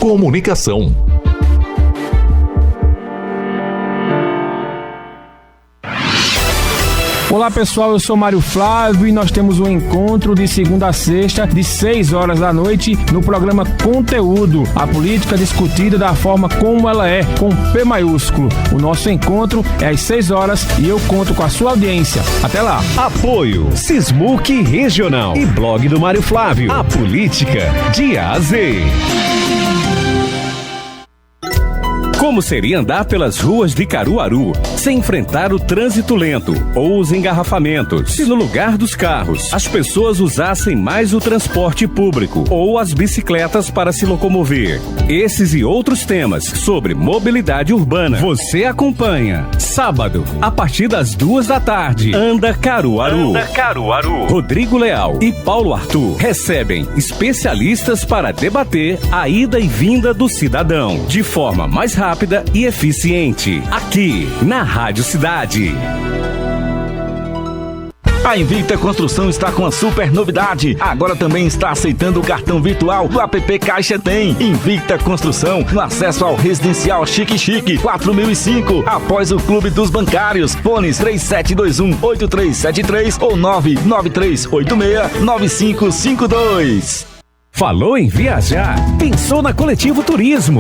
Comunicação. Olá pessoal, eu sou Mário Flávio e nós temos um encontro de segunda a sexta, de 6 horas da noite, no programa Conteúdo, a política discutida da forma como ela é, com P maiúsculo. O nosso encontro é às 6 horas e eu conto com a sua audiência. Até lá. Apoio Sismuc Regional e blog do Mário Flávio. A política de A a Z. Como seria andar pelas ruas de Caruaru sem enfrentar o trânsito lento ou os engarrafamentos? Se no lugar dos carros, as pessoas usassem mais o transporte público ou as bicicletas para se locomover? Esses e outros temas sobre mobilidade urbana você acompanha sábado, a partir das 2 da tarde. Anda Caruaru. Rodrigo Leal e Paulo Arthur recebem especialistas para debater a ida e vinda do cidadão de forma mais rápida e eficiente, aqui na Rádio Cidade. A Invicta Construção está com a super novidade. Agora também está aceitando o cartão virtual do app Caixa Tem. Invicta Construção, no acesso ao residencial Chique 4005, após o Clube dos Bancários. Fones 3721-8373 ou 99386-9552. Falou em viajar? Pensou na Coletivo Turismo?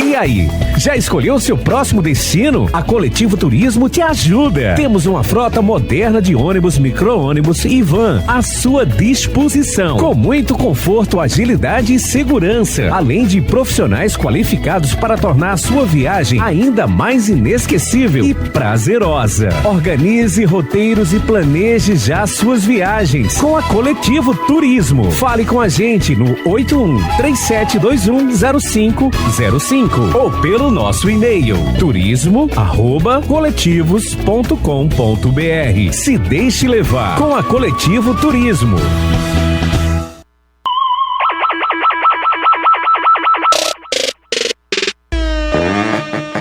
E aí, já escolheu seu próximo destino? A Coletivo Turismo te ajuda. Temos uma frota moderna de ônibus, micro-ônibus e van à sua disposição, com muito conforto, agilidade e segurança, além de profissionais qualificados para tornar a sua viagem ainda mais inesquecível e prazerosa. Organize roteiros e planeje já suas viagens com a Coletivo Turismo. Fale com a gente no 81-3721-0505 ou pelo nosso e-mail turismo@coletivos.com.br. Se deixe levar com a Coletivo Turismo.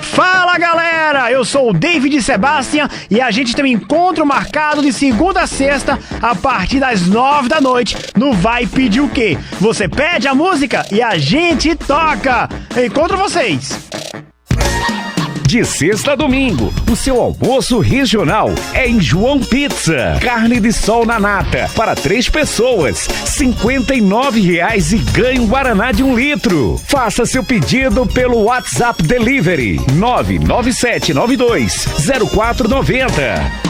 Fala galera, eu sou o David Sebastian e a gente tem um encontro marcado de segunda a sexta a partir das 9 da noite no Vai Pedir o Quê? Você pede a música e a gente toca. Encontro vocês. De sexta a domingo, o seu almoço regional é em João Pizza. Carne de sol na nata, para 3 pessoas, R$59 e ganhe um Guaraná de 1 litro. Faça seu pedido pelo WhatsApp Delivery 997920490.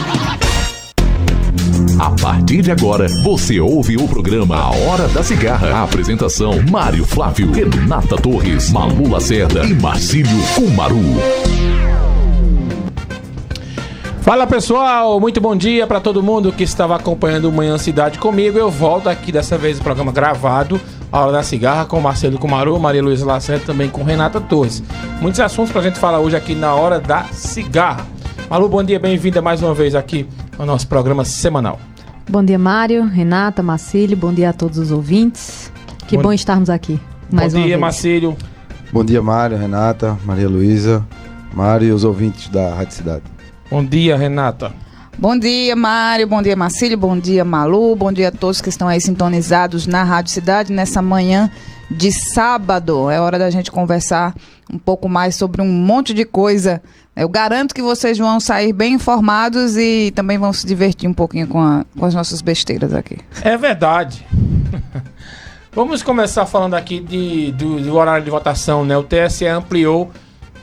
A partir de agora, você ouve o programa A Hora da Cigarra. A apresentação: Mário Flávio, Renata Torres, Malu Lacerda e Marcílio Cumaru. Fala pessoal, muito bom dia para todo mundo que estava acompanhando o Manhã Cidade comigo. Eu volto aqui dessa vez o programa gravado, A Hora da Cigarra, com Marcílio Cumaru, Maria Luísa Lacerda, também com Renata Torres. Muitos assuntos pra gente falar hoje aqui na Hora da Cigarra. Malu, bom dia, bem-vinda mais uma vez aqui ao nosso programa semanal. Bom dia, Mário, Renata, Marcílio, bom dia a todos os ouvintes. Que bom estarmos aqui mais uma vez. Bom dia, Marcílio. Bom dia, Mário, Renata, Maria Luísa, Mário e os ouvintes da Rádio Cidade. Bom dia, Renata. Bom dia, Mário, bom dia, Marcílio, bom dia, Malu, bom dia a todos que estão aí sintonizados na Rádio Cidade nessa manhã de sábado. É hora da gente conversar um pouco mais sobre um monte de coisa. Eu garanto que vocês vão sair bem informados e também vão se divertir um pouquinho com as nossas besteiras aqui. É verdade. Vamos começar falando aqui do horário de votação, né? O TSE ampliou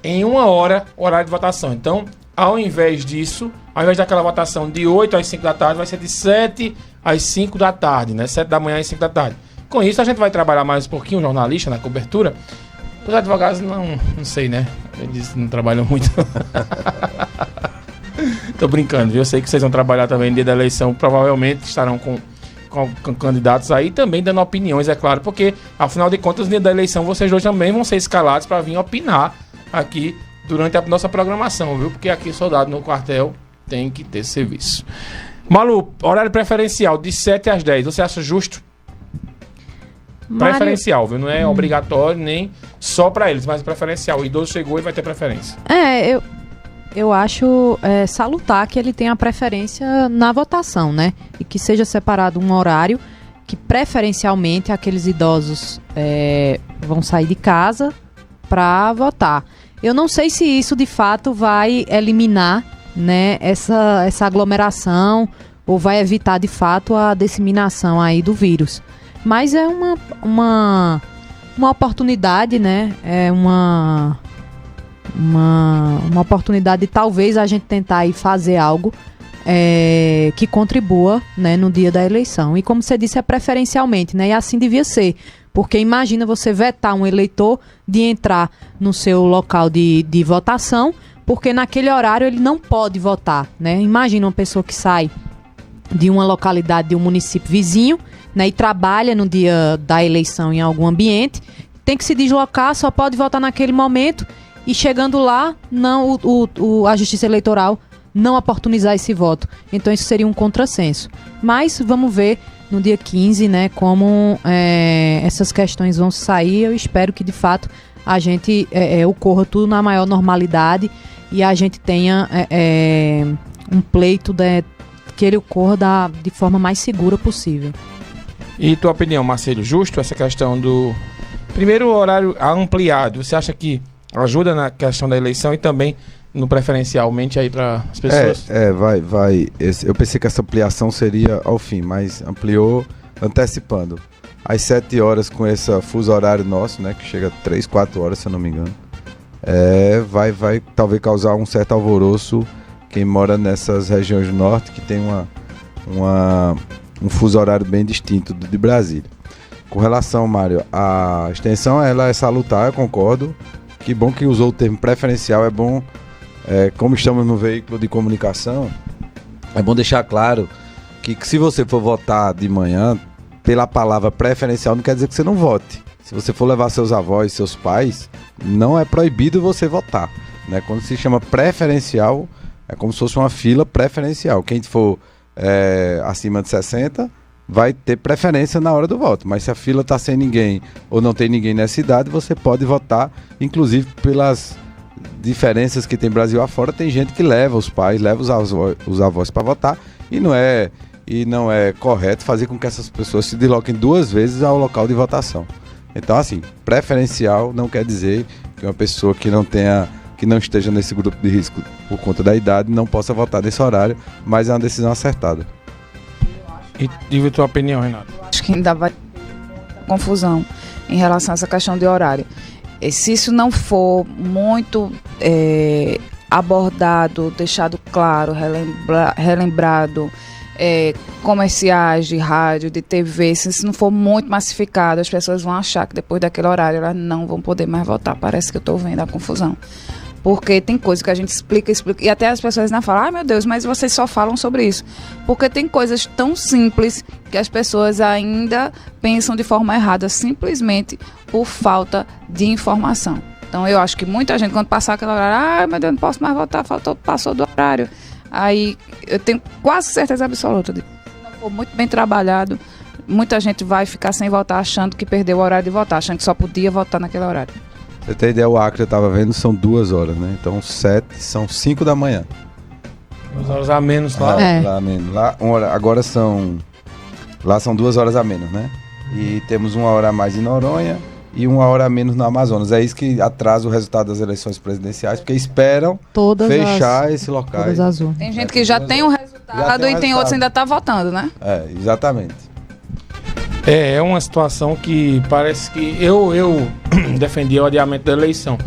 em 1 hora o horário de votação. Então, ao invés disso, ao invés daquela votação de 8 às 5 da tarde, vai ser de 7 às 5 da tarde, né? 7 da manhã às 5 da tarde. Com isso, a gente vai trabalhar mais um pouquinho, jornalista, na cobertura. Os advogados não sei, né? Eles não trabalham muito. Tô brincando, viu? Eu sei que vocês vão trabalhar também no dia da eleição. Provavelmente estarão com candidatos aí também dando opiniões, é claro. Porque, afinal de contas, no dia da eleição, vocês dois também vão ser escalados para vir opinar aqui durante a nossa programação, viu? Porque aqui, soldado no quartel tem que ter serviço. Malu, horário preferencial de 7 às 10. Você acha justo? Mário... Preferencial, viu? Não é obrigatório nem só para eles, mas preferencial. O idoso chegou e vai ter preferência. Eu acho salutar que ele tenha a preferência na votação, né? E que seja separado um horário que preferencialmente aqueles idosos vão sair de casa para votar. Eu não sei se isso de fato vai eliminar, né, essa aglomeração ou vai evitar de fato a disseminação aí do vírus. Mas é uma oportunidade, né? É uma oportunidade de talvez a gente tentar aí fazer algo que contribua, né, no dia da eleição. E como você disse, é preferencialmente, né? E assim devia ser. Porque imagina você vetar um eleitor de entrar no seu local de votação, porque naquele horário ele não pode votar, né? Imagina uma pessoa que sai de uma localidade, de um município vizinho, né, e trabalha no dia da eleição em algum ambiente, tem que se deslocar, só pode votar naquele momento, e chegando lá, não, a Justiça Eleitoral não oportunizar esse voto. Então isso seria um contrassenso. Mas vamos ver no dia 15, né, como essas questões vão sair. Eu espero que de fato a gente ocorra tudo na maior normalidade e a gente tenha um pleito que ele ocorra de forma mais segura possível. E tua opinião, Marcelo, justo essa questão do primeiro horário ampliado? Você acha que ajuda na questão da eleição e também no preferencialmente aí para as pessoas? Vai. Eu pensei que essa ampliação seria ao fim, mas ampliou antecipando. Às 7 horas com esse fuso horário nosso, né, que chega a 3, 4 horas, se eu não me engano. Vai talvez causar um certo alvoroço quem mora nessas regiões do norte, que tem um fuso horário bem distinto do de Brasília. Com relação, Mário, à extensão, ela é salutar, eu concordo. Que bom que usou o termo preferencial, é bom, como estamos no veículo de comunicação, é bom deixar claro que se você for votar de manhã, pela palavra preferencial não quer dizer que você não vote. Se você for levar seus avós, seus pais, não é proibido você votar, né? Quando se chama preferencial, é como se fosse uma fila preferencial. Quem for acima de 60 vai ter preferência na hora do voto. Mas se a fila está sem ninguém ou não tem ninguém nessa idade, você pode votar. Inclusive pelas diferenças que tem Brasil afora, tem gente que leva os pais, leva os avós para votar e não é correto fazer com que essas pessoas se desloquem 2 vezes ao local de votação. Então, assim, preferencial não quer dizer que uma pessoa que não esteja nesse grupo de risco por conta da idade não possa votar nesse horário, mas é uma decisão acertada. E diga a tua opinião, Renato. Acho que ainda vai ter muita confusão em relação a essa questão de horário. E se isso não for muito abordado, deixado claro, relembrado, comerciais de rádio, de TV, se isso não for muito massificado, as pessoas vão achar que depois daquele horário elas não vão poder mais votar. Parece que eu estou vendo a confusão. Porque tem coisa que a gente explica, e até as pessoas ainda falam, meu Deus, mas vocês só falam sobre isso. Porque tem coisas tão simples que as pessoas ainda pensam de forma errada, simplesmente por falta de informação. Então eu acho que muita gente, quando passar aquele horário, meu Deus, não posso mais votar, passou do horário. Aí eu tenho quase certeza absoluta de que se não for muito bem trabalhado, muita gente vai ficar sem votar achando que perdeu o horário de votar, achando que só podia votar naquele horário. Você tem ideia, o Acre eu estava vendo, são 2 horas, né? Então 7 são 5 da manhã. 2 horas a menos lá. Lá a menos. Agora lá são 2 horas a menos, né? E temos 1 hora a mais em Noronha e 1 hora a menos no Amazonas. É isso que atrasa o resultado das eleições presidenciais, porque esperam fechar esse local. Tem gente que já tem o resultado e tem outros que ainda tá votando, né? Exatamente. É uma situação que parece que eu defendi o adiamento da eleição.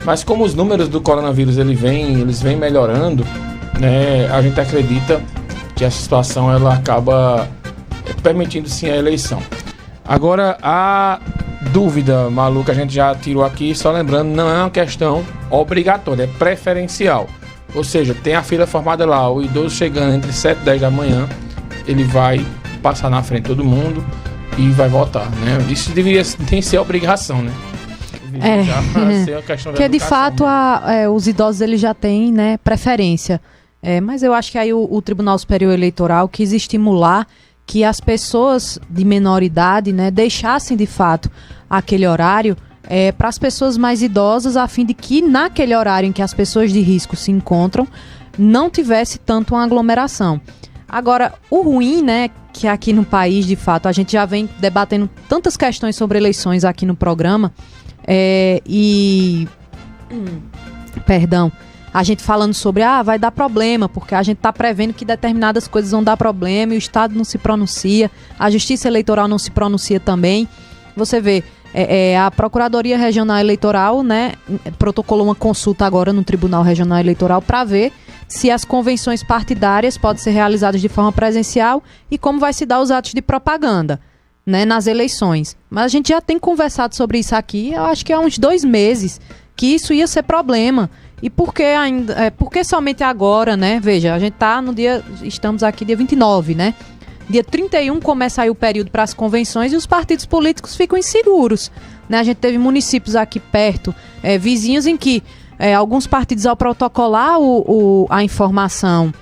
Mas como os números do coronavírus eles vêm melhorando, né, a gente acredita que essa situação ela acaba permitindo sim a eleição. Agora, a dúvida, Malu, que a gente já tirou aqui, só lembrando, não é uma questão obrigatória, é preferencial. Ou seja, tem a fila formada lá, o idoso chegando entre 7 e 10 da manhã, ele vai passar na frente de todo mundo e vai votar, né? Isso deveria ser obrigação, né? Ser uma questão que de fato os idosos eles já têm, né, preferência. Mas eu acho que aí o Tribunal Superior Eleitoral quis estimular que as pessoas de menor idade, né, deixassem de fato aquele horário para as pessoas mais idosas, a fim de que naquele horário em que as pessoas de risco se encontram, não tivesse tanto uma aglomeração. Agora, o ruim, né, que aqui no país, de fato, a gente já vem debatendo tantas questões sobre eleições aqui no programa, Perdão. A gente falando sobre, vai dar problema, porque a gente está prevendo que determinadas coisas vão dar problema e o Estado não se pronuncia, a Justiça Eleitoral não se pronuncia também. Você vê, a Procuradoria Regional Eleitoral, né, protocolou uma consulta agora no Tribunal Regional Eleitoral para ver se as convenções partidárias podem ser realizadas de forma presencial e como vai se dar os atos de propaganda, né, nas eleições. Mas a gente já tem conversado sobre isso aqui, eu acho que há uns 2 meses, que isso ia ser problema. E por que ainda? Por que somente agora, né? Veja, a gente estamos aqui dia 29, né? Dia 31 começa aí o período para as convenções e os partidos políticos ficam inseguros, né? A gente teve municípios aqui perto, vizinhos, em que alguns partidos, ao protocolar a informação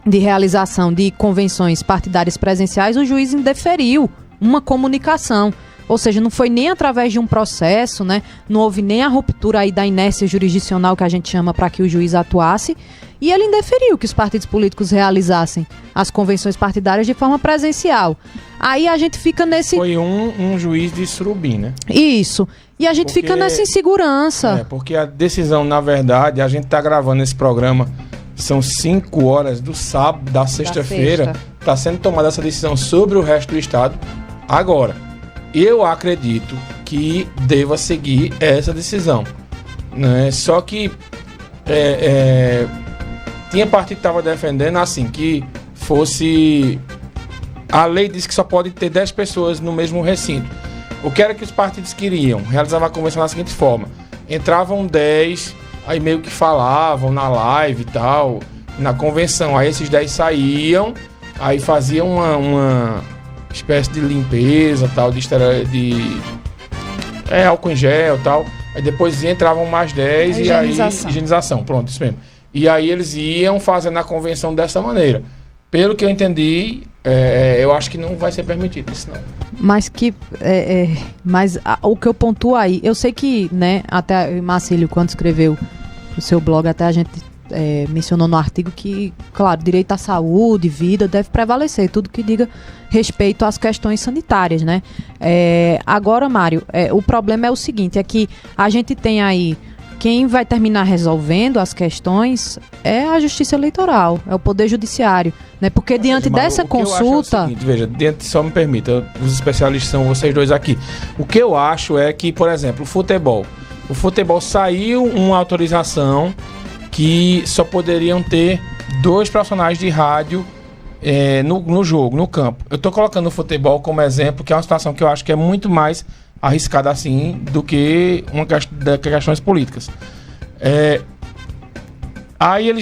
de realização de convenções partidárias presenciais, o juiz indeferiu uma comunicação. Ou seja, não foi nem através de um processo, né? Não houve nem a ruptura aí da inércia jurisdicional que a gente chama para que o juiz atuasse. E ele indeferiu que os partidos políticos realizassem as convenções partidárias de forma presencial. Aí a gente fica nesse... Foi um juiz de Surubim, né? Isso. E a gente fica nessa insegurança. Porque a decisão, na verdade, a gente está gravando esse programa, são 5 horas do sábado, da sexta-feira. Está sendo tomada essa decisão sobre o resto do Estado agora. Eu acredito que deva seguir essa decisão, né? Só que tinha partido que estava defendendo assim, que fosse... A lei diz que só pode ter 10 pessoas no mesmo recinto. O que era que os partidos queriam? Realizavam a convenção da seguinte forma: entravam 10, aí meio que falavam na live e tal, na convenção. Aí esses 10 saíam, aí faziam uma espécie de limpeza, tal, de álcool em gel, tal. Aí depois entravam mais 10 e aí higienização, pronto, isso mesmo. E aí eles iam fazendo a convenção dessa maneira. Pelo que eu entendi, eu acho que não vai ser permitido isso, não. Mas o que eu pontuo aí, eu sei que, né, até o Marcílio, quando escreveu o seu blog, até a gente mencionou no artigo que, claro, direito à saúde, vida, deve prevalecer, tudo que diga respeito às questões sanitárias, né? Agora, Mário, o problema é o seguinte, é que a gente tem aí, quem vai terminar resolvendo as questões é a Justiça Eleitoral, é o Poder Judiciário, né? Porque diante dessa consulta... É o seguinte, veja, só me permita, os especialistas são vocês dois aqui. O que eu acho é que, por exemplo, o futebol saiu uma autorização que só poderiam ter 2 profissionais de rádio no jogo, no campo. Eu estou colocando o futebol como exemplo, que é uma situação que eu acho que é muito mais arriscada assim do que questões políticas. Aí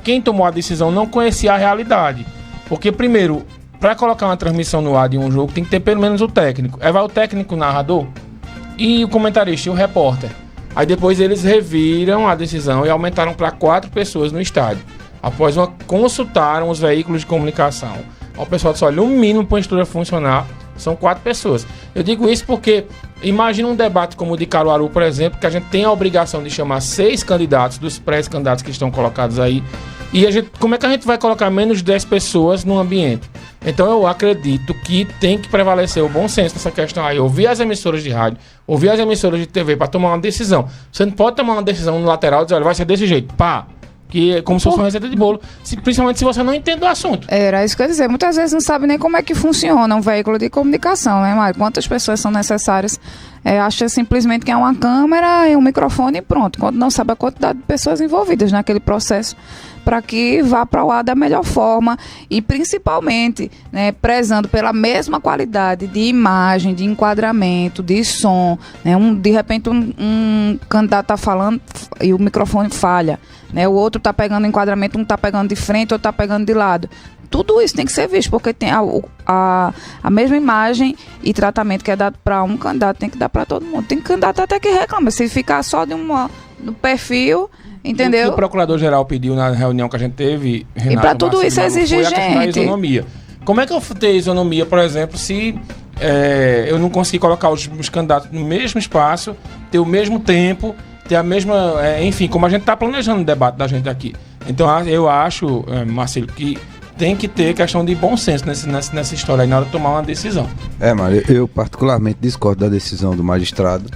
quem tomou a decisão não conhecia a realidade. Porque, primeiro, para colocar uma transmissão no ar de um jogo, tem que ter pelo menos o técnico. Vai o técnico, o narrador e o comentarista e o repórter. Aí depois eles reviram a decisão e aumentaram para 4 pessoas no estádio. Após consultaram os veículos de comunicação. O pessoal disse, olha, o mínimo para a estrutura funcionar são 4 pessoas. Eu digo isso porque imagina um debate como o de Caruaru, por exemplo, que a gente tem a obrigação de chamar 6 candidatos dos pré-candidatos que estão colocados aí. E como é que a gente vai colocar menos de 10 pessoas no ambiente? Então eu acredito que tem que prevalecer o bom senso nessa questão aí. Ouvir as emissoras de rádio, ouvir as emissoras de TV para tomar uma decisão. Você não pode tomar uma decisão no lateral e dizer, olha, vai ser desse jeito, pá. Que é como se fosse uma receita de bolo, principalmente se você não entende o assunto. Era isso que eu ia dizer. Muitas vezes não sabe nem como é que funciona um veículo de comunicação, né, Mário? Quantas pessoas são necessárias? Acha simplesmente que é uma câmera e um microfone e pronto. Quando não sabe a quantidade de pessoas envolvidas naquele processo para que vá para o ar da melhor forma e principalmente, né, prezando pela mesma qualidade de imagem, de enquadramento, de som, né? De repente um candidato está falando e o microfone falha, né? O outro está pegando enquadramento, um está pegando de frente, outro está pegando de lado. Tudo isso tem que ser visto, porque tem a mesma imagem e tratamento que é dado para um candidato, tem que dar para todo mundo. Tem candidato até que reclama, se ficar só no perfil, entendeu? O que o procurador-geral pediu na reunião que a gente teve, Renato, e para tudo isso exige gente. A isonomia. Como é que eu vou ter isonomia, por exemplo, se eu não conseguir colocar os candidatos no mesmo espaço, ter o mesmo tempo, ter a mesma... enfim, como a gente está planejando o debate da gente aqui. Então, eu acho, Marcelo, que tem que ter questão de bom senso nessa história aí, na hora de tomar uma decisão. Mário, eu particularmente discordo da decisão do magistrado,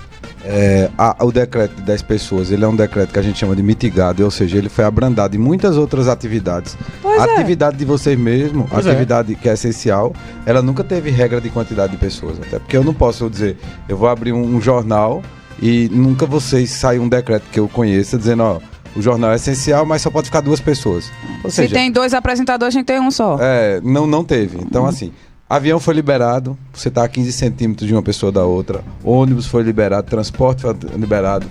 O decreto de 10 pessoas, ele é um decreto que a gente chama de mitigado, ou seja, ele foi abrandado em muitas outras atividades. A atividade de vocês mesmos, a atividade que é essencial, ela nunca teve regra de quantidade de pessoas. Até porque eu não posso dizer, eu vou abrir um jornal e nunca vocês saem um decreto que eu conheça dizendo, ó, o jornal é essencial, mas só pode ficar 2 pessoas. Ou seja, se tem 2 apresentadores, a gente tem um só. Não teve. Então, assim, avião foi liberado, você está a 15 centímetros de uma pessoa da outra. Ônibus foi liberado, transporte foi liberado.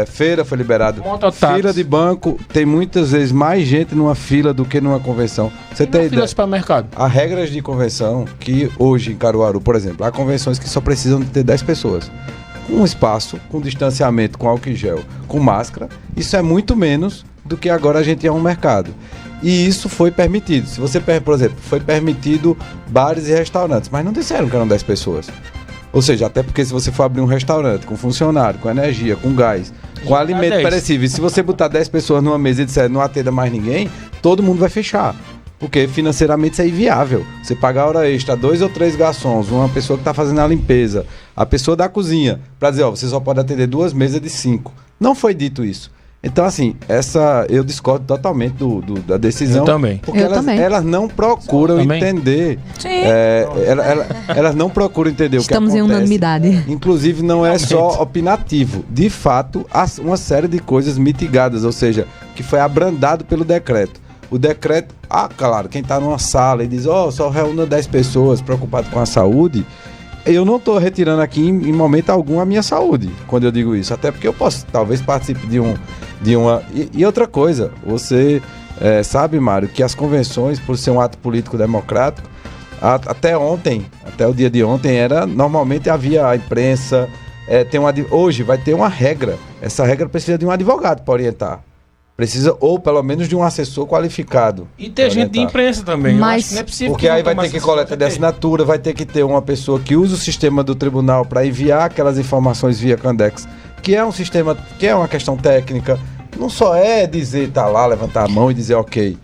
Feira foi liberado. Fila de banco, tem muitas vezes mais gente numa fila do que numa convenção. Você tem ideia? Fila de supermercado. Há regras de convenção que hoje em Caruaru, por exemplo, há convenções que só precisam de ter 10 pessoas. Com espaço, com distanciamento, com álcool em gel, com máscara, isso é muito menos do que agora a gente tem um mercado. E isso foi permitido. Se você, por exemplo, foi permitido bares e restaurantes, mas não disseram que eram 10 pessoas. Ou seja, até porque se você for abrir um restaurante com funcionário, com energia, com gás, com alimento perecível, se você botar 10 pessoas numa mesa e disser não atenda mais ninguém, todo mundo vai fechar. Porque financeiramente isso é inviável. Você pagar hora extra, 2 ou 3 garçons, uma pessoa que está fazendo a limpeza, a pessoa da cozinha, para dizer, ó, você só pode atender 2 mesas de 5. Não foi dito isso. Então, assim, eu discordo totalmente da decisão. Eu também. Porque elas não procuram entender. Sim. Elas não procuram entender o que acontece. Estamos em unanimidade. Inclusive, não é só opinativo. De fato, há uma série de coisas mitigadas, ou seja, que foi abrandado pelo decreto. O decreto, claro, quem está numa sala e diz, só reúna 10 pessoas preocupado com a saúde, eu não estou retirando aqui em momento algum a minha saúde, quando eu digo isso. Até porque eu posso, talvez, participe de uma... E outra coisa, você sabe, Mário, que as convenções, por ser um ato político democrático, até o dia de ontem, normalmente havia a imprensa, hoje vai ter uma regra. Essa regra precisa de um advogado para orientar. Precisa, ou pelo menos, de um assessor qualificado. E ter gente de imprensa também. Mas, eu acho que não é possível. Porque aí vai ter que coleta de assinatura, vai ter que ter uma pessoa que usa o sistema do tribunal para enviar aquelas informações via Candex, que é um sistema, que é uma questão técnica. Não só é dizer, tá lá, levantar a mão e dizer ok.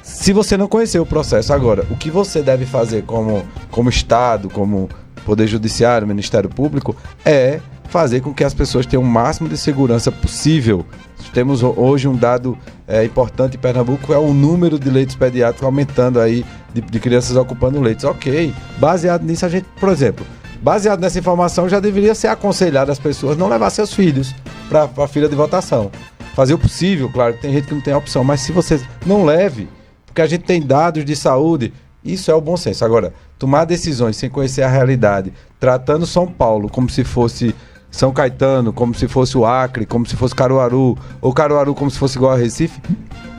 Se você não conhecer o processo agora, o que você deve fazer como Estado, como Poder Judiciário, Ministério Público, é fazer com que as pessoas tenham o máximo de segurança possível. Temos hoje um dado importante em Pernambuco, é o número de leitos pediátricos aumentando aí, de crianças ocupando leitos. Ok, baseado nisso a gente, por exemplo, baseado nessa informação já deveria ser aconselhado as pessoas não levar seus filhos para a fila de votação. Fazer o possível, claro que tem gente que não tem opção, mas se você não leve, porque a gente tem dados de saúde, isso é o bom senso. Agora, tomar decisões sem conhecer a realidade, tratando São Paulo como se fosse São Caetano, como se fosse o Acre, como se fosse Caruaru, ou Caruaru como se fosse igual a Recife,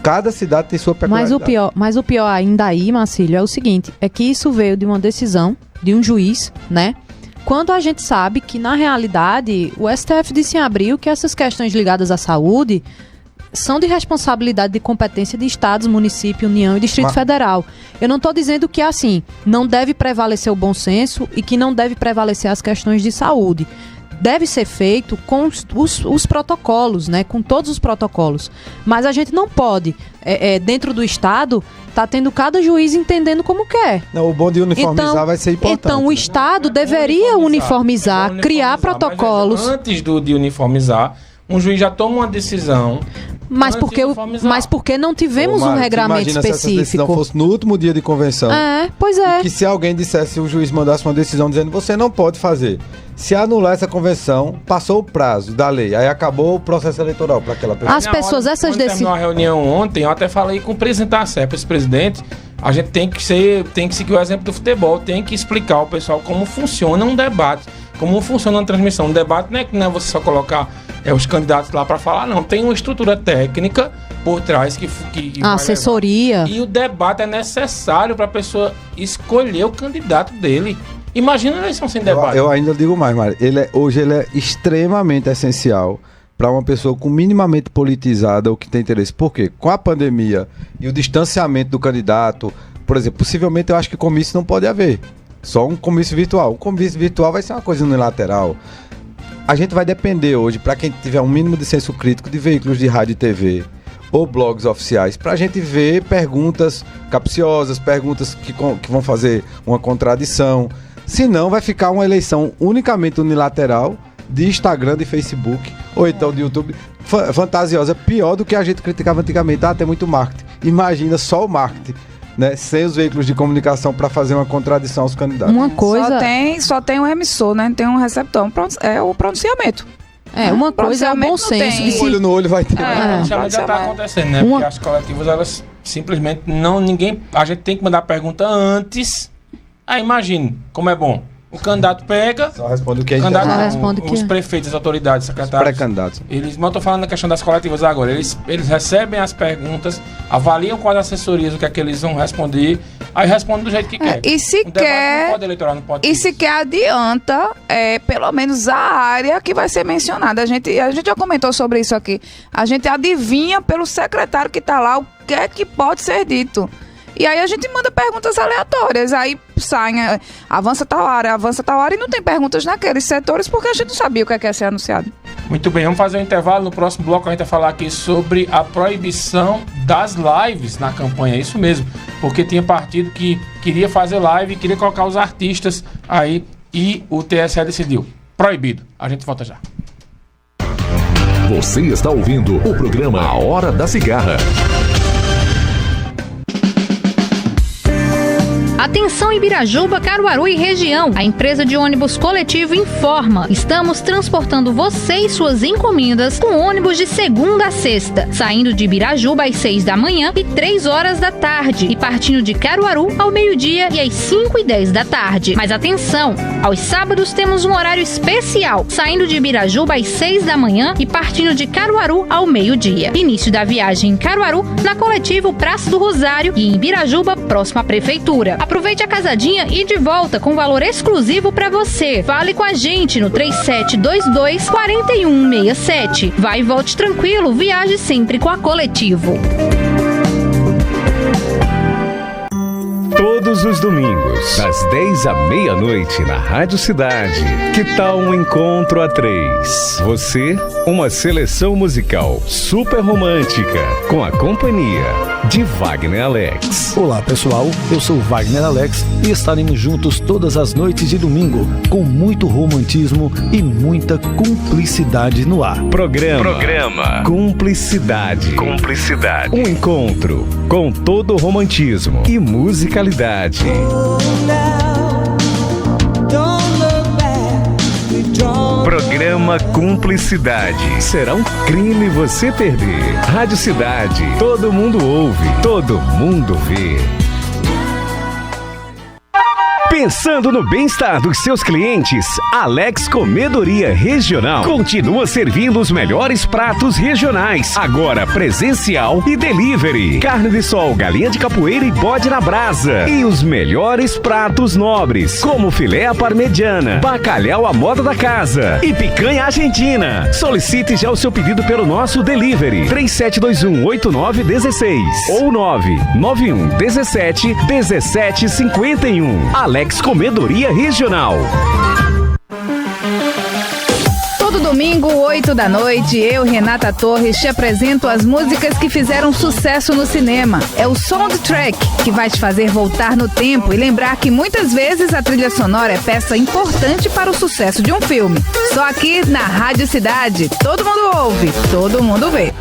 cada cidade tem sua peculiaridade. Mas o pior ainda aí, Marcílio, é o seguinte, é que isso veio de uma decisão de um juiz, né? Quando a gente sabe que, na realidade, o STF disse em abril que essas questões ligadas à saúde são de responsabilidade de competência de estados, município, União e Distrito Federal. Eu não estou dizendo que, assim, não deve prevalecer o bom senso e que não deve prevalecer as questões de saúde. Deve ser feito com os protocolos, né? Com todos os protocolos. Mas a gente não pode, dentro do Estado, tá tendo cada juiz entendendo como quer. Não, o bom de uniformizar vai ser importante. Então o Estado deveria uniformizar, criar protocolos. Mas, antes de uniformizar, um juiz já toma uma decisão. Mas porque não tivemos um regramento específico. Se essa decisão fosse no último dia de convenção. Pois é. E que se alguém dissesse, o juiz mandasse uma decisão dizendo você não pode fazer. Se anular essa convenção, passou o prazo da lei, aí acabou o processo eleitoral para aquela pessoa. As pessoas, essas decisões. Na reunião ontem, eu até falei com o presidente da CEP, esse presidente, a gente tem que seguir o exemplo do futebol, tem que explicar ao pessoal como funciona um debate, como funciona uma transmissão. Um debate não é você só colocar os candidatos lá para falar, não. Tem uma estrutura técnica por trás que a assessoria. E o debate é necessário para a pessoa escolher o candidato dele. Imagina a eleição sem debate. Eu ainda digo mais, Mário. Hoje ele é extremamente essencial para uma pessoa com minimamente politizada ou que tem interesse. Por quê? Com a pandemia e o distanciamento do candidato, por exemplo, possivelmente eu acho que comício não pode haver. Só um comício virtual. Um comício virtual vai ser uma coisa unilateral. A gente vai depender hoje, para quem tiver um mínimo de senso crítico, de veículos de rádio e TV ou blogs oficiais, para a gente ver perguntas capciosas, perguntas que vão fazer uma contradição. Senão vai ficar uma eleição unicamente unilateral, de Instagram, de Facebook, ou então de YouTube, fantasiosa, pior do que a gente criticava antigamente. Tem muito marketing. Imagina só o marketing, né? Sem os veículos de comunicação para fazer uma contradição aos candidatos. Uma coisa... Só tem um emissor, né? Tem um receptor. É o pronunciamento. Uma coisa é o bom senso. Um olho no olho vai ter. Já está acontecendo, né? Porque as coletivas, elas simplesmente a gente tem que mandar a pergunta antes. Imagine como é bom. O candidato pega. Só responde o que é os prefeitos, as autoridades, secretários. Pré-candidatos. Eles, mas eu tô falando na questão das coletivas agora. Eles recebem as perguntas, avaliam com as assessorias o que é que eles vão responder, aí respondem do jeito que quer. E sequer adianta, pelo menos a área que vai ser mencionada. A gente já comentou sobre isso aqui. A gente adivinha pelo secretário que está lá o que é que pode ser dito. E aí a gente manda perguntas aleatórias. Aí saem, avança tal área, e não tem perguntas naqueles setores porque a gente não sabia o que é ser anunciado. Muito bem, vamos fazer um intervalo. No próximo bloco a gente vai falar aqui sobre a proibição das lives na campanha. Isso mesmo, porque tinha partido que queria fazer live, queria colocar os artistas aí e o TSE decidiu. Proibido. A gente volta já. Você está ouvindo o programa A Hora da Cigarra. Atenção Ibirajuba, Caruaru e região. A empresa de ônibus coletivo informa. Estamos transportando você e suas encomendas com ônibus de segunda a sexta, saindo de Ibirajuba às 6 da manhã e 3 horas da tarde e partindo de Caruaru ao meio-dia e às 5:10 da tarde. Mas atenção, aos sábados temos um horário especial, saindo de Ibirajuba às 6 da manhã e partindo de Caruaru ao meio-dia. Início da viagem em Caruaru, na Coletivo Praça do Rosário e em Ibirajuba, próximo à Prefeitura. Aproveite a casadinha e de volta com valor exclusivo para você. Fale com a gente no 3722-4167. Vai e volte tranquilo, viaje sempre com a Coletivo. Todos os domingos, das 10 à meia-noite, na Rádio Cidade. Que tal um encontro a 3? Você, uma seleção musical super romântica, com a companhia de Wagner Alex. Olá pessoal, eu sou Wagner Alex e estaremos juntos todas as noites de domingo, com muito romantismo e muita cumplicidade no ar. Programa Cumplicidade. Um encontro com todo o romantismo e musicalidade. Programa Cumplicidade. Será um crime você perder. Rádio Cidade. Todo mundo ouve, todo mundo vê. Pensando no bem-estar dos seus clientes, Alex Comedoria Regional continua servindo os melhores pratos regionais, agora presencial e delivery. Carne de sol, galinha de capoeira e bode na brasa. E os melhores pratos nobres, como filé à parmegiana, bacalhau à moda da casa e picanha argentina. Solicite já o seu pedido pelo nosso delivery 3721-8916 ou 99117-1751. Alex Comedoria Regional. Todo domingo, 8 da noite, eu, Renata Torres, te apresento as músicas que fizeram sucesso no cinema. É o Soundtrack, que vai te fazer voltar no tempo e lembrar que muitas vezes a trilha sonora é peça importante para o sucesso de um filme. Só aqui na Rádio Cidade, todo mundo ouve, todo mundo vê.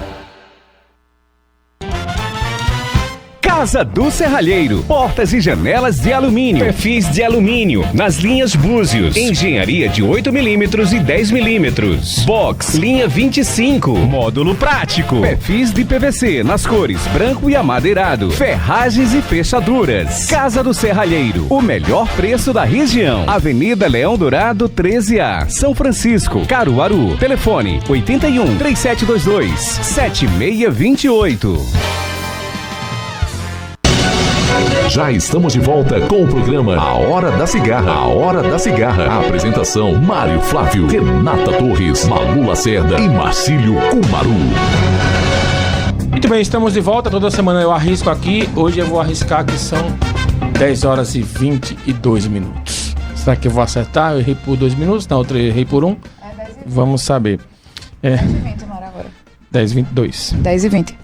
Casa do Serralheiro, portas e janelas de alumínio, perfis de alumínio, nas linhas Búzios, engenharia de 8mm e 10mm, box, linha 25, módulo prático, perfis de PVC nas cores branco e amadeirado, ferragens e fechaduras. Casa do Serralheiro, o melhor preço da região. Avenida Leão Dourado 13A, São Francisco, Caruaru. Telefone 81 3722 7628. Já estamos de volta com o programa A Hora da Cigarra. A Hora da Cigarra. A apresentação: Mário Flávio, Renata Torres, Malu Lacerda e Marcílio Cumaru. Muito bem, estamos de volta. Toda semana eu arrisco aqui. Hoje eu vou arriscar que são 10 horas e 22 minutos. Será que eu vou acertar? Eu errei por 2 minutos, na outra eu errei por 1. Vamos saber. 10h20, Mara, agora. 10h22. 10h20.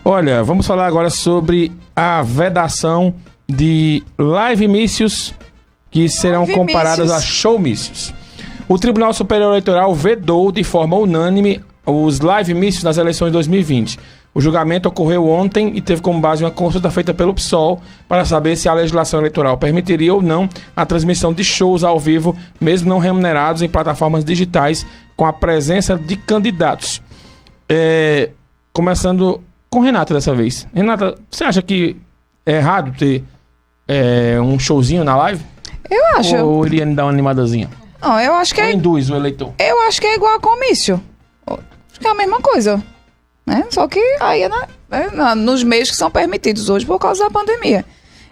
Olha, vamos falar agora sobre a vedação de live mícios que serão comparadas a showmícios. O Tribunal Superior Eleitoral vedou de forma unânime os live mísseis nas eleições de 2020. O julgamento ocorreu ontem e teve como base uma consulta feita pelo PSOL para saber se a legislação eleitoral permitiria ou não a transmissão de shows ao vivo, mesmo não remunerados, em plataformas digitais, com a presença de candidatos. Começando com Renata dessa vez. Renata, você acha que é errado ter um showzinho na live? Eu acho. Ou iria dar uma animadazinha? Não, eu acho que induz o eleitor. Eu acho que é igual a comício. Acho que é a mesma coisa. Né? Só que aí nos meios que são permitidos hoje por causa da pandemia.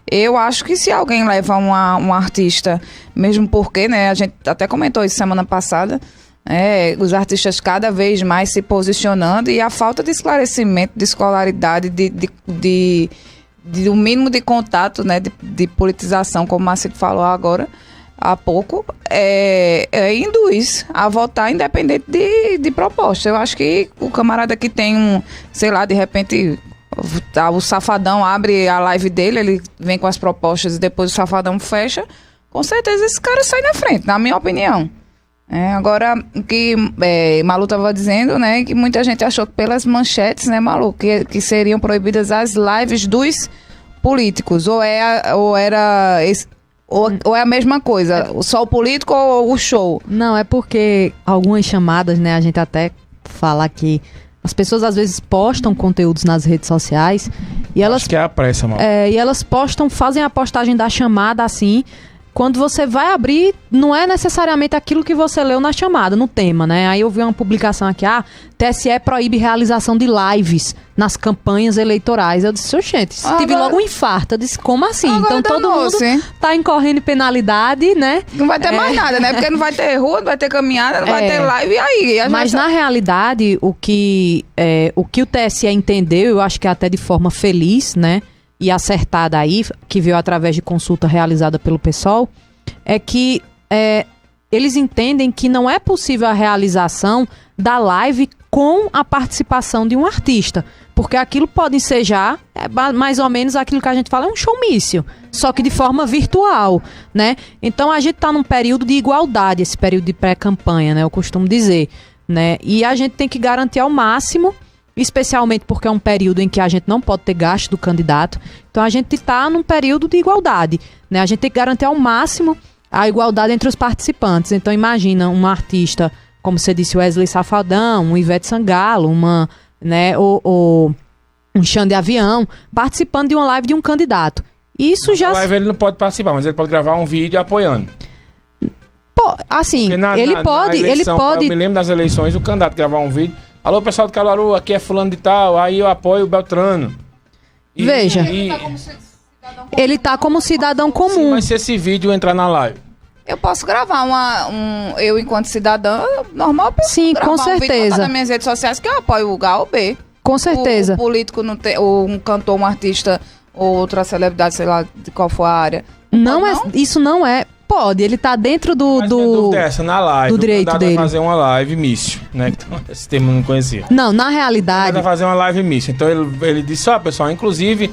Eu acho que se alguém leva um artista, mesmo porque, né, a gente até comentou isso semana passada, os artistas cada vez mais se posicionando e a falta de esclarecimento, de escolaridade, de um mínimo de contato, né, de politização, como o Marcelo falou agora há pouco, induz a votar independente de proposta. Eu acho que o camarada que tem sei lá, de repente o Safadão abre a live dele, ele vem com as propostas e depois o Safadão fecha, com certeza esse cara sai na frente, na minha opinião. Agora, o que Malu estava dizendo, né, que muita gente achou que pelas manchetes, né, Malu, que seriam proibidas as lives dos políticos, ou é a mesma coisa, só o político ou o show? Não, é porque algumas chamadas, né, a gente até fala que as pessoas às vezes postam conteúdos nas redes sociais e elas... Acho que é a pressa, Malu. E elas fazem a postagem da chamada assim... Quando você vai abrir, não é necessariamente aquilo que você leu na chamada, no tema, né? Aí eu vi uma publicação aqui, TSE proíbe realização de lives nas campanhas eleitorais. Eu disse, gente, tive logo um infarto. Eu disse, como assim? Então todo mundo tá incorrendo penalidade, né? Não vai ter mais nada, né? Porque não vai ter rua, não vai ter caminhada, não vai ter live, e aí? Mas na realidade, o que o TSE entendeu, eu acho que até de forma feliz, né? E acertada aí, que veio através de consulta realizada pelo PSOL, é que eles entendem que não é possível a realização da live com a participação de um artista, porque aquilo pode ensejar mais ou menos aquilo que a gente fala, é um showmício, só que de forma virtual, né? Então a gente está num período de igualdade, esse período de pré-campanha, né? Eu costumo dizer, né? E a gente tem que garantir ao máximo, especialmente porque é um período em que a gente não pode ter gasto do candidato. Então a gente está num período de igualdade, né? A gente tem que garantir ao máximo a igualdade entre os participantes. Então imagina um artista, como você disse, Wesley Safadão, um Ivete Sangalo, ou um Xande Avião, participando de uma live de um candidato. Isso já... Na live ele não pode participar, mas ele pode gravar um vídeo apoiando. Assim, ele pode... Eu me lembro das eleições, o candidato gravar um vídeo. Alô, pessoal de Caruaru, aqui é fulano de tal, aí eu apoio o Beltrano. Veja, ele tá como cidadão comum. Sim, mas se esse vídeo entrar na live? Eu posso gravar eu enquanto cidadã normal, sim, com certeza. Nas minhas redes sociais que eu apoio o A ou B. Com certeza. O político não tem, ou um cantor, um artista, ou outra celebridade, sei lá, de qual for a área. Isso não é... Pode, ele tá dentro na live, do direito dele. Vai fazer uma live mício, né? Então, esse termo eu não conhecia. Não, na realidade... Vai fazer uma live mício. Então ele disse, pessoal, inclusive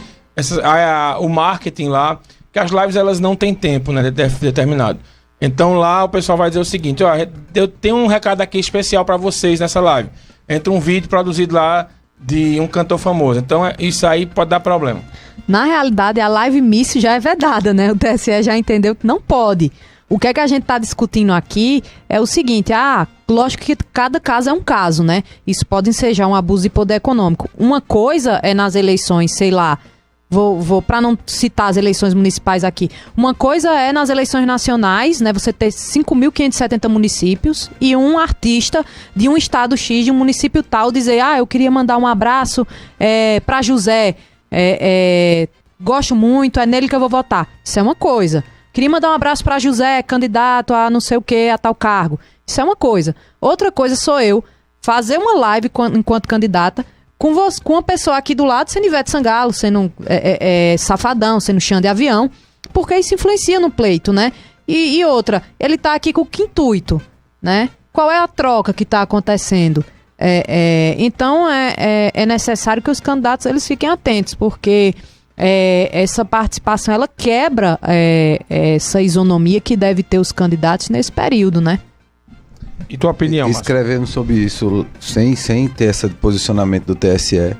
o marketing lá, que as lives elas não têm tempo, né, determinado. Então lá o pessoal vai dizer o seguinte, eu tenho um recado aqui especial para vocês nessa live. Entra um vídeo produzido lá de um cantor famoso. Então isso aí pode dar problema. Na realidade, a live mício já é vedada, né? O TSE já entendeu que não pode. O que é que a gente está discutindo aqui é o seguinte, lógico que cada caso é um caso, né? Isso pode ensejar um abuso de poder econômico. Uma coisa é nas eleições, sei lá, vou para não citar as eleições municipais aqui. Uma coisa é nas eleições nacionais, né? Você ter 5.570 municípios e um artista de um estado X, de um município tal, dizer, eu queria mandar um abraço para José, gosto muito, é nele que eu vou votar. Isso é uma coisa. Queria mandar um abraço para José, candidato a não sei o que, a tal cargo. Isso é uma coisa. Outra coisa sou eu fazer uma live enquanto candidata com uma pessoa aqui do lado sendo Ivete Sangalo, sendo Safadão, sendo Xande Avião, porque isso influencia no pleito, né? E outra, ele tá aqui com que intuito, né? Qual é a troca que tá acontecendo? Então é necessário que os candidatos eles fiquem atentos, porque essa participação ela quebra essa isonomia que deve ter os candidatos nesse período, né? E tua opinião, escrevendo sobre isso sem ter esse posicionamento do TSE.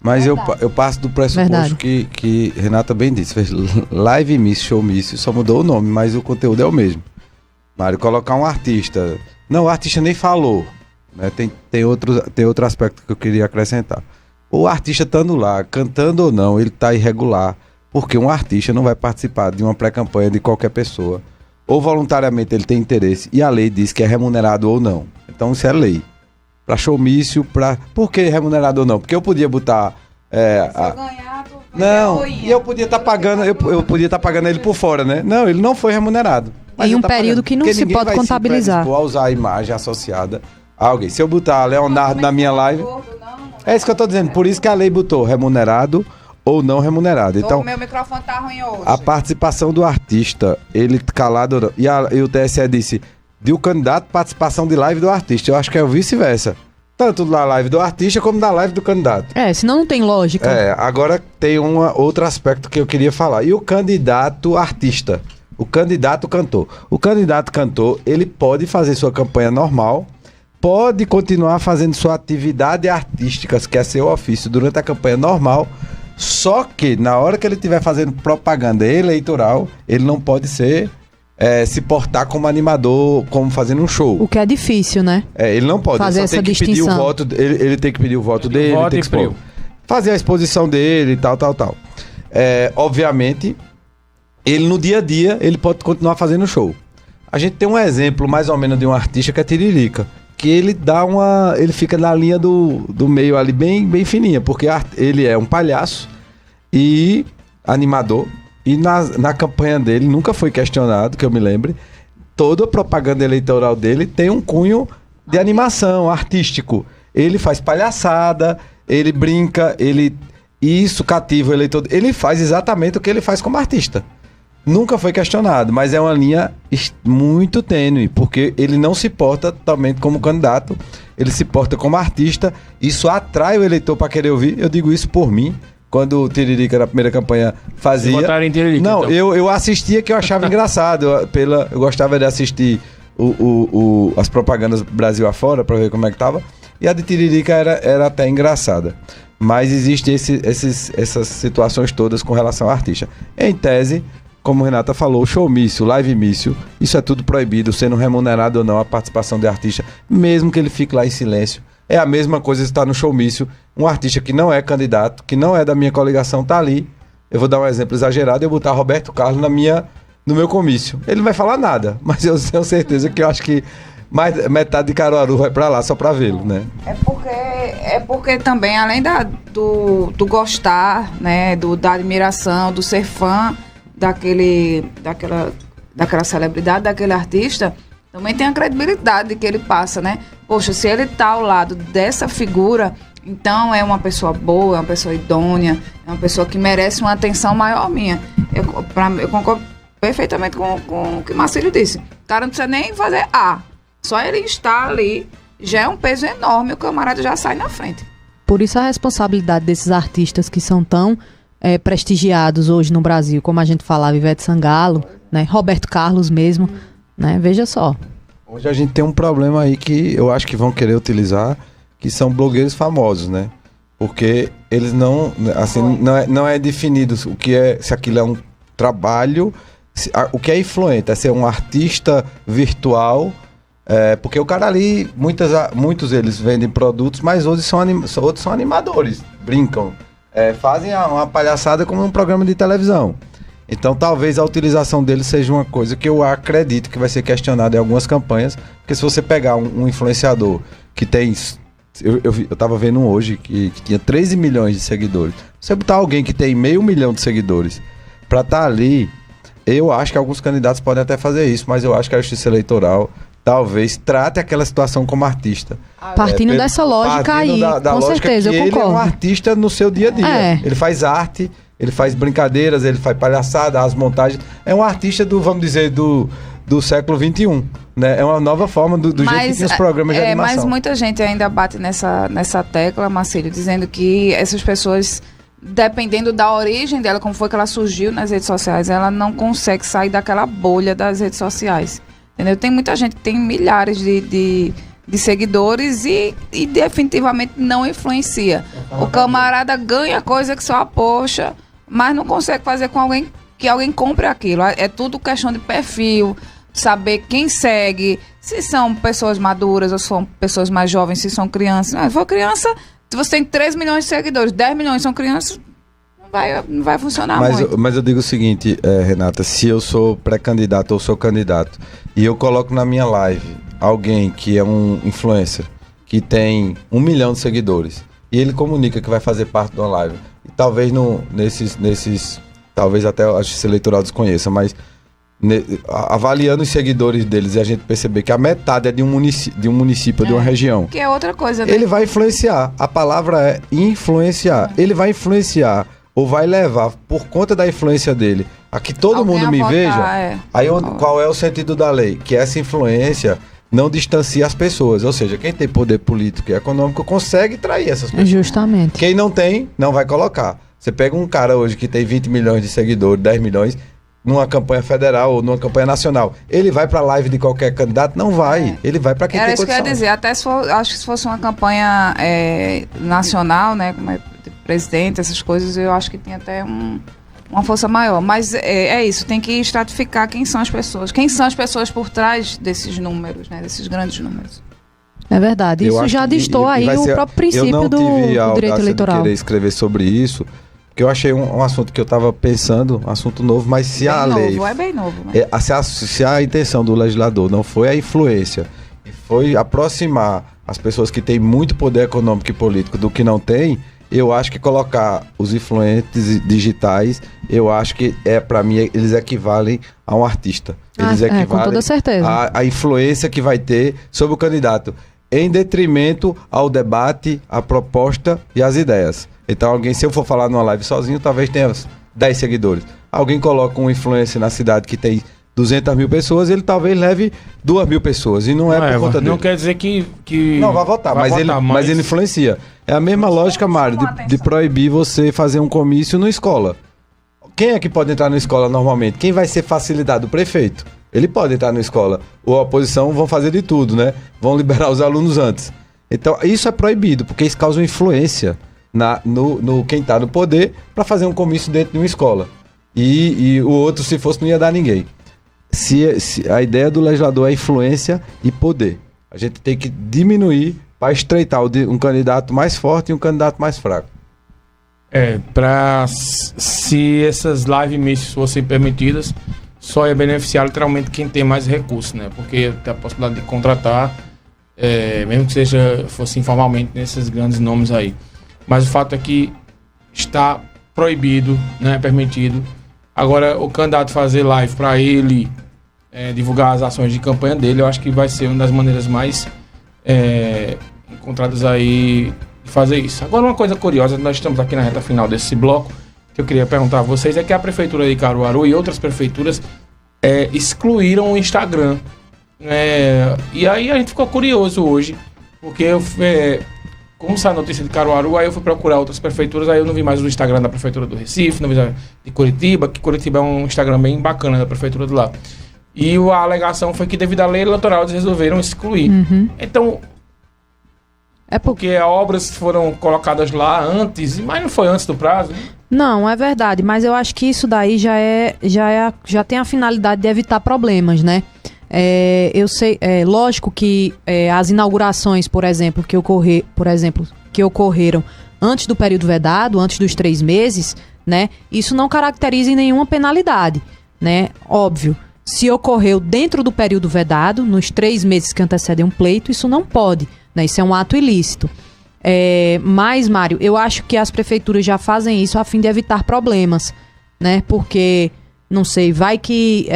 Mas eu passo do pressuposto que Renata bem disse. Fez live miss, show miss, só mudou o nome, mas o conteúdo é o mesmo. Mário, colocar um artista. Não, o artista nem falou. Né? Tem outro aspecto que eu queria acrescentar. O artista estando lá, cantando ou não, ele está irregular. Porque um artista não vai participar de uma pré-campanha de qualquer pessoa. Ou voluntariamente ele tem interesse. E a lei diz que é remunerado ou não. Então isso é lei. Para showmício, por que remunerado ou não? Porque eu podia botar... Não, e eu podia estar pagando, eu podia estar pagando ele por fora, né? Não, ele não foi remunerado. Em um período que não se pode contabilizar. A usar a imagem associada a alguém. Se eu botar Leonardo na minha live... É isso que eu tô dizendo, por isso que a lei botou remunerado ou não remunerado. Então, o meu microfone tá ruim hoje. A participação do artista, ele calado ou não. E o TSE disse... de o candidato, participação de live do artista. Eu acho que é o vice-versa. Tanto na live do artista como na live do candidato. Senão não tem lógica. Agora tem outro aspecto que eu queria falar. E o candidato artista? O candidato cantor. O candidato cantor, ele pode fazer sua campanha normal, pode continuar fazendo sua atividade artística, que é seu ofício, durante a campanha normal, só que na hora que ele estiver fazendo propaganda eleitoral, ele não pode ser... se portar como animador, como fazendo um show. O que é difícil, né? Ele não pode. Fazer essa distinção. Pedir o voto, ele tem que pedir o voto dele, tem que fazer a exposição dele e tal. Obviamente, ele no dia a dia, ele pode continuar fazendo show. A gente tem um exemplo mais ou menos de um artista que é Tiririca, que ele ele fica na linha do meio ali bem fininha, porque ele é um palhaço e animador. E na campanha dele, nunca foi questionado, que eu me lembre, toda a propaganda eleitoral dele tem um cunho de animação, artístico. Ele faz palhaçada, ele brinca, e isso cativa o eleitor. Ele faz exatamente o que ele faz como artista. Nunca foi questionado, mas é uma linha muito tênue, porque ele não se porta totalmente como candidato, ele se porta como artista. Isso atrai o eleitor para querer ouvir. Eu digo isso por mim. Quando o Tiririca na primeira campanha fazia... Votaram em Tiririca, não, então. eu assistia, que eu achava engraçado. Eu gostava de assistir as propagandas Brasil afora para ver como é que tava. E a de Tiririca era até engraçada. Mas existem essas situações todas com relação ao artista. Em tese, como Renata falou, showmício, live-mício, isso é tudo proibido, sendo remunerado ou não a participação de artista, mesmo que ele fique lá em silêncio. É a mesma coisa estar no showmício. Um artista que não é candidato, que não é da minha coligação, tá ali. Eu vou dar um exemplo exagerado, eu botar Roberto Carlos no meu comício. Ele não vai falar nada, mas eu tenho certeza que eu acho que metade de Caruaru vai pra lá só pra vê-lo, né? É porque também, além do gostar, né, da admiração, do ser fã daquela celebridade, daquele artista, também tem a credibilidade que ele passa, né? Poxa, se ele tá ao lado dessa figura, então é uma pessoa boa, é uma pessoa idônea, é uma pessoa que merece uma atenção maior minha. Eu concordo perfeitamente com o que o Marcílio disse. O cara não precisa nem fazer só ele estar ali já é um peso enorme, o camarada já sai na frente. Por isso a responsabilidade desses artistas que são tão prestigiados hoje no Brasil, como a gente falava, Ivete Sangalo, né? Roberto Carlos mesmo, né? Veja só. Hoje a gente tem um problema aí que eu acho que vão querer utilizar, que são blogueiros famosos, né? Porque eles não é definido se aquilo é um trabalho, o que é influente, é ser um artista virtual, porque o cara ali, muitos eles vendem produtos, mas outros são animadores, brincam, fazem uma palhaçada como um programa de televisão. Então talvez a utilização dele seja uma coisa que eu acredito que vai ser questionada em algumas campanhas, porque se você pegar um influenciador que tem... Eu tava vendo hoje que tinha 13 milhões de seguidores. Você botar alguém que tem 500 mil de seguidores pra estar ali, eu acho que alguns candidatos podem até fazer isso, mas eu acho que a Justiça Eleitoral talvez trate aquela situação como artista. Partindo dessa lógica aí, com certeza, eu concordo. Ele é um artista no seu dia a dia. Ele faz arte, ele faz brincadeiras, ele faz palhaçada, as montagens. É um artista vamos dizer, do século XXI. Né? É uma nova forma do jeito que tem os programas de animação. Mas muita gente ainda bate nessa tecla, Marcílio, dizendo que essas pessoas, dependendo da origem dela, como foi que ela surgiu nas redes sociais, ela não consegue sair daquela bolha das redes sociais. Entendeu? Tem muita gente que tem milhares de seguidores e definitivamente não influencia. O camarada ganha coisa que só aposta, mas não consegue fazer com alguém que alguém compre aquilo. É tudo questão de perfil, saber quem segue, se são pessoas maduras ou são pessoas mais jovens, se são crianças. Se for criança, se você tem 3 milhões de seguidores, 10 milhões são crianças, não vai funcionar muito. Mas eu digo o seguinte, Renata, se eu sou pré-candidato ou sou candidato e eu coloco na minha live alguém que é um influencer, que tem 1 milhão de seguidores, e ele comunica que vai fazer parte de uma live, e talvez nesses talvez até a justiça eleitoral desconheça, mas avaliando os seguidores deles e a gente perceber que a metade é de um município, de uma região. Que é outra coisa, né? Ele vai influenciar. A palavra é influenciar. Ele vai influenciar ou vai levar, por conta da influência dele, a que todo Alguém mundo me votar, veja. Aí qual é o sentido da lei? Que essa influência não distancia as pessoas. Ou seja, quem tem poder político e econômico consegue trair essas pessoas. Justamente. Quem não tem, não vai colocar. Você pega um cara hoje que tem 20 milhões de seguidores, 10 milhões, numa campanha federal ou numa campanha nacional, ele vai pra live de qualquer candidato? Não vai. Ele vai pra quem tem condição. Era isso que eu ia dizer. Até acho que se fosse uma campanha nacional, né, como é presidente, essas coisas, eu acho que tem até uma força maior. Mas é isso, tem que estratificar quem são as pessoas. Quem são as pessoas por trás desses números, né, desses grandes números. É verdade. Isso já distou aí o próprio princípio do direito eleitoral. Eu querer escrever sobre isso, porque eu achei um assunto que eu estava pensando, um assunto novo, mas se bem a lei... É bem novo, né? Se a intenção do legislador não foi a influência, e foi aproximar as pessoas que têm muito poder econômico e político do que não tem, eu acho que colocar os influentes digitais, eu acho que, para mim, eles equivalem a um artista. Eles equivalem com toda certeza. A influência que vai ter sobre o candidato, em detrimento ao debate, à proposta e às ideias. Então, se eu for falar numa live sozinho, talvez tenha 10 seguidores. Alguém coloca um influencer na cidade que tem 200 mil pessoas, ele talvez leve 2 mil pessoas. E não é por conta dele. Não quer dizer que não, vai votar, mas ele influencia. É a mesma lógica, Mário, de proibir você fazer um comício numa escola. Quem é que pode entrar na escola normalmente? Quem vai ser facilitado? O prefeito. Ele pode entrar na escola. Ou a oposição vão fazer de tudo, né? Vão liberar os alunos antes. Então, isso é proibido, porque isso causa uma influência no quem está no poder para fazer um comício dentro de uma escola. E o outro, se fosse, não ia dar ninguém. Se a ideia do legislador é influência e poder, a gente tem que diminuir para estreitar um candidato mais forte e um candidato mais fraco. Se essas live missions fossem permitidas, só ia beneficiar literalmente quem tem mais recursos, né? Porque tem a possibilidade de contratar, mesmo que fosse informalmente nesses grandes nomes aí. Mas o fato é que está proibido, não é permitido. Agora, o candidato fazer live para ele divulgar as ações de campanha dele, eu acho que vai ser uma das maneiras mais encontradas aí de fazer isso. Agora, uma coisa curiosa, nós estamos aqui na reta final desse bloco, que eu queria perguntar a vocês, é que a Prefeitura de Caruaru e outras prefeituras excluíram o Instagram. E aí a gente ficou curioso hoje, porque como saiu a notícia de Caruaru, aí eu fui procurar outras prefeituras, aí eu não vi mais o Instagram da Prefeitura do Recife, não vi de Curitiba, que Curitiba é um Instagram bem bacana da Prefeitura de lá. E a alegação foi que devido à lei eleitoral eles resolveram excluir. Uhum. Então, porque obras foram colocadas lá antes, mas não foi antes do prazo, né? Não, é verdade, mas eu acho que isso daí já tem a finalidade de evitar problemas, né? Eu sei, lógico que as inaugurações, por exemplo, que ocorreram antes do período vedado, antes dos 3 meses, né? Isso não caracteriza em nenhuma penalidade, né? Óbvio, se ocorreu dentro do período vedado, nos 3 meses que antecedem um pleito, isso não pode, né? Isso é um ato ilícito. Mas, Mário, eu acho que as prefeituras já fazem isso a fim de evitar problemas, né? Porque, não sei, vai que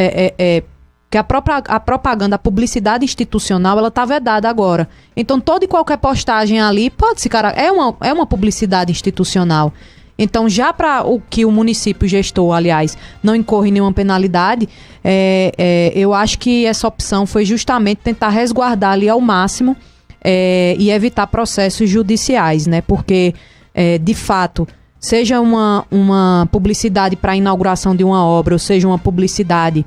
a propaganda, a publicidade institucional, ela tá vedada agora. Então, toda e qualquer postagem ali pode se é uma publicidade institucional. Então, já para o que o município gestor, aliás, não incorre em nenhuma penalidade, eu acho que essa opção foi justamente tentar resguardar ali ao máximo e evitar processos judiciais, né? Porque, de fato, seja uma publicidade para a inauguração de uma obra, ou seja uma publicidade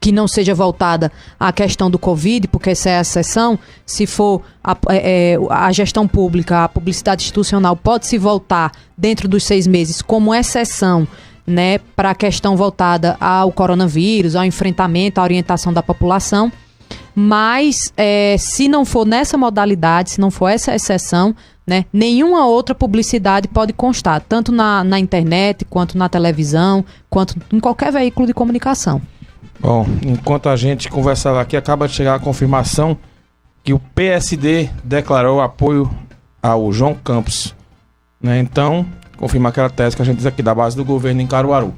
que não seja voltada à questão do Covid, porque essa é a exceção. Se for a gestão pública, a publicidade institucional pode se voltar dentro dos 6 meses como exceção, né, para a questão voltada ao coronavírus, ao enfrentamento, à orientação da população. Mas se não for nessa modalidade, se não for essa exceção, né, nenhuma outra publicidade pode constar, tanto na internet, quanto na televisão, quanto em qualquer veículo de comunicação. Bom, enquanto a gente conversava aqui, acaba de chegar a confirmação que o PSD declarou apoio ao João Campos, né? Então, confirma aquela tese que a gente diz aqui da base do governo em Caruaru.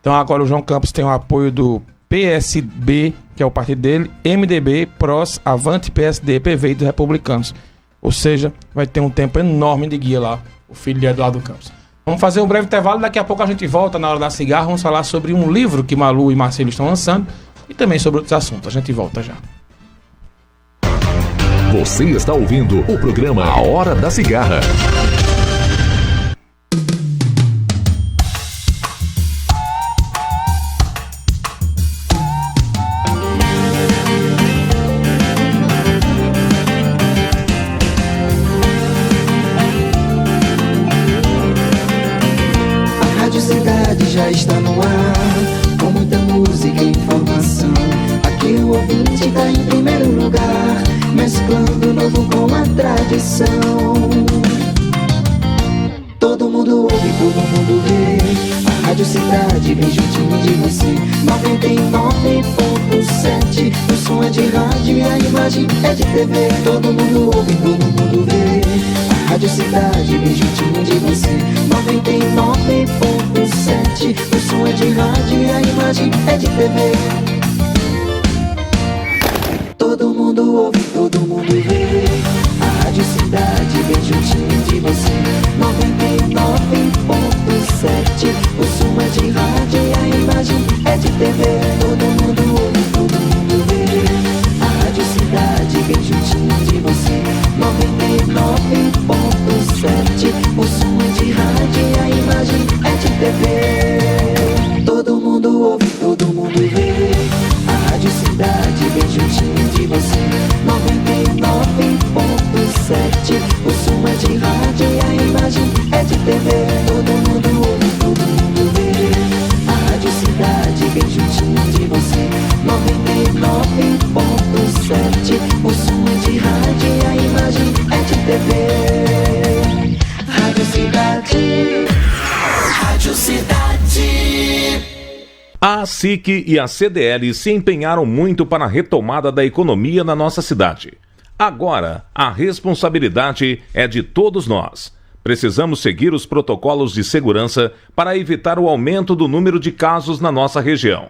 Então agora o João Campos tem o apoio do PSB, que é o partido dele, MDB, PROS, Avante, PSD, PV e dos Republicanos. Ou seja, vai ter um tempo enorme de guia lá, o filho de Eduardo Campos. Vamos fazer um breve intervalo, daqui a pouco a gente volta na Hora da Cigarra, vamos falar sobre um livro que Malu e Marcelo estão lançando e também sobre outros assuntos. A gente volta já. Você está ouvindo o programa A Hora da Cigarra. Já está no ar, com muita música e informação. Aqui o ouvinte está em primeiro lugar, mesclando o novo com a tradição. Todo mundo ouve, todo mundo vê, a Rádio Cidade bem juntinho de você. 99.7, o som é de rádio e a imagem é de TV. Todo mundo ouve, todo mundo vê, a Rádio Cidade bem juntinho de você. 99.7, o som é de rádio e a imagem é de TV. Todo mundo ouve, todo mundo vê, a Rádio Cidade bem juntinho de você. 99.7, o som é de rádio e a imagem é de TV. Todo mundo ouve, todo mundo vê, a Rádio Cidade bem juntinho de você. 99.7, o som é de rádio e a imagem é de TV. Todo mundo ouve, todo mundo vê, a Rádio Cidade bem juntinho de você. 99.7, o som é de rádio e a imagem é de TV. Todo mundo ouve, todo mundo vê, a Rádio Cidade bem juntinho de você. 99.7, o som é de rádio e a imagem é de TV. Rádio Cidade, Rádio Cidade. A SIC e a CDL se empenharam muito para a retomada da economia na nossa cidade. Agora, a responsabilidade é de todos nós. Precisamos seguir os protocolos de segurança para evitar o aumento do número de casos na nossa região.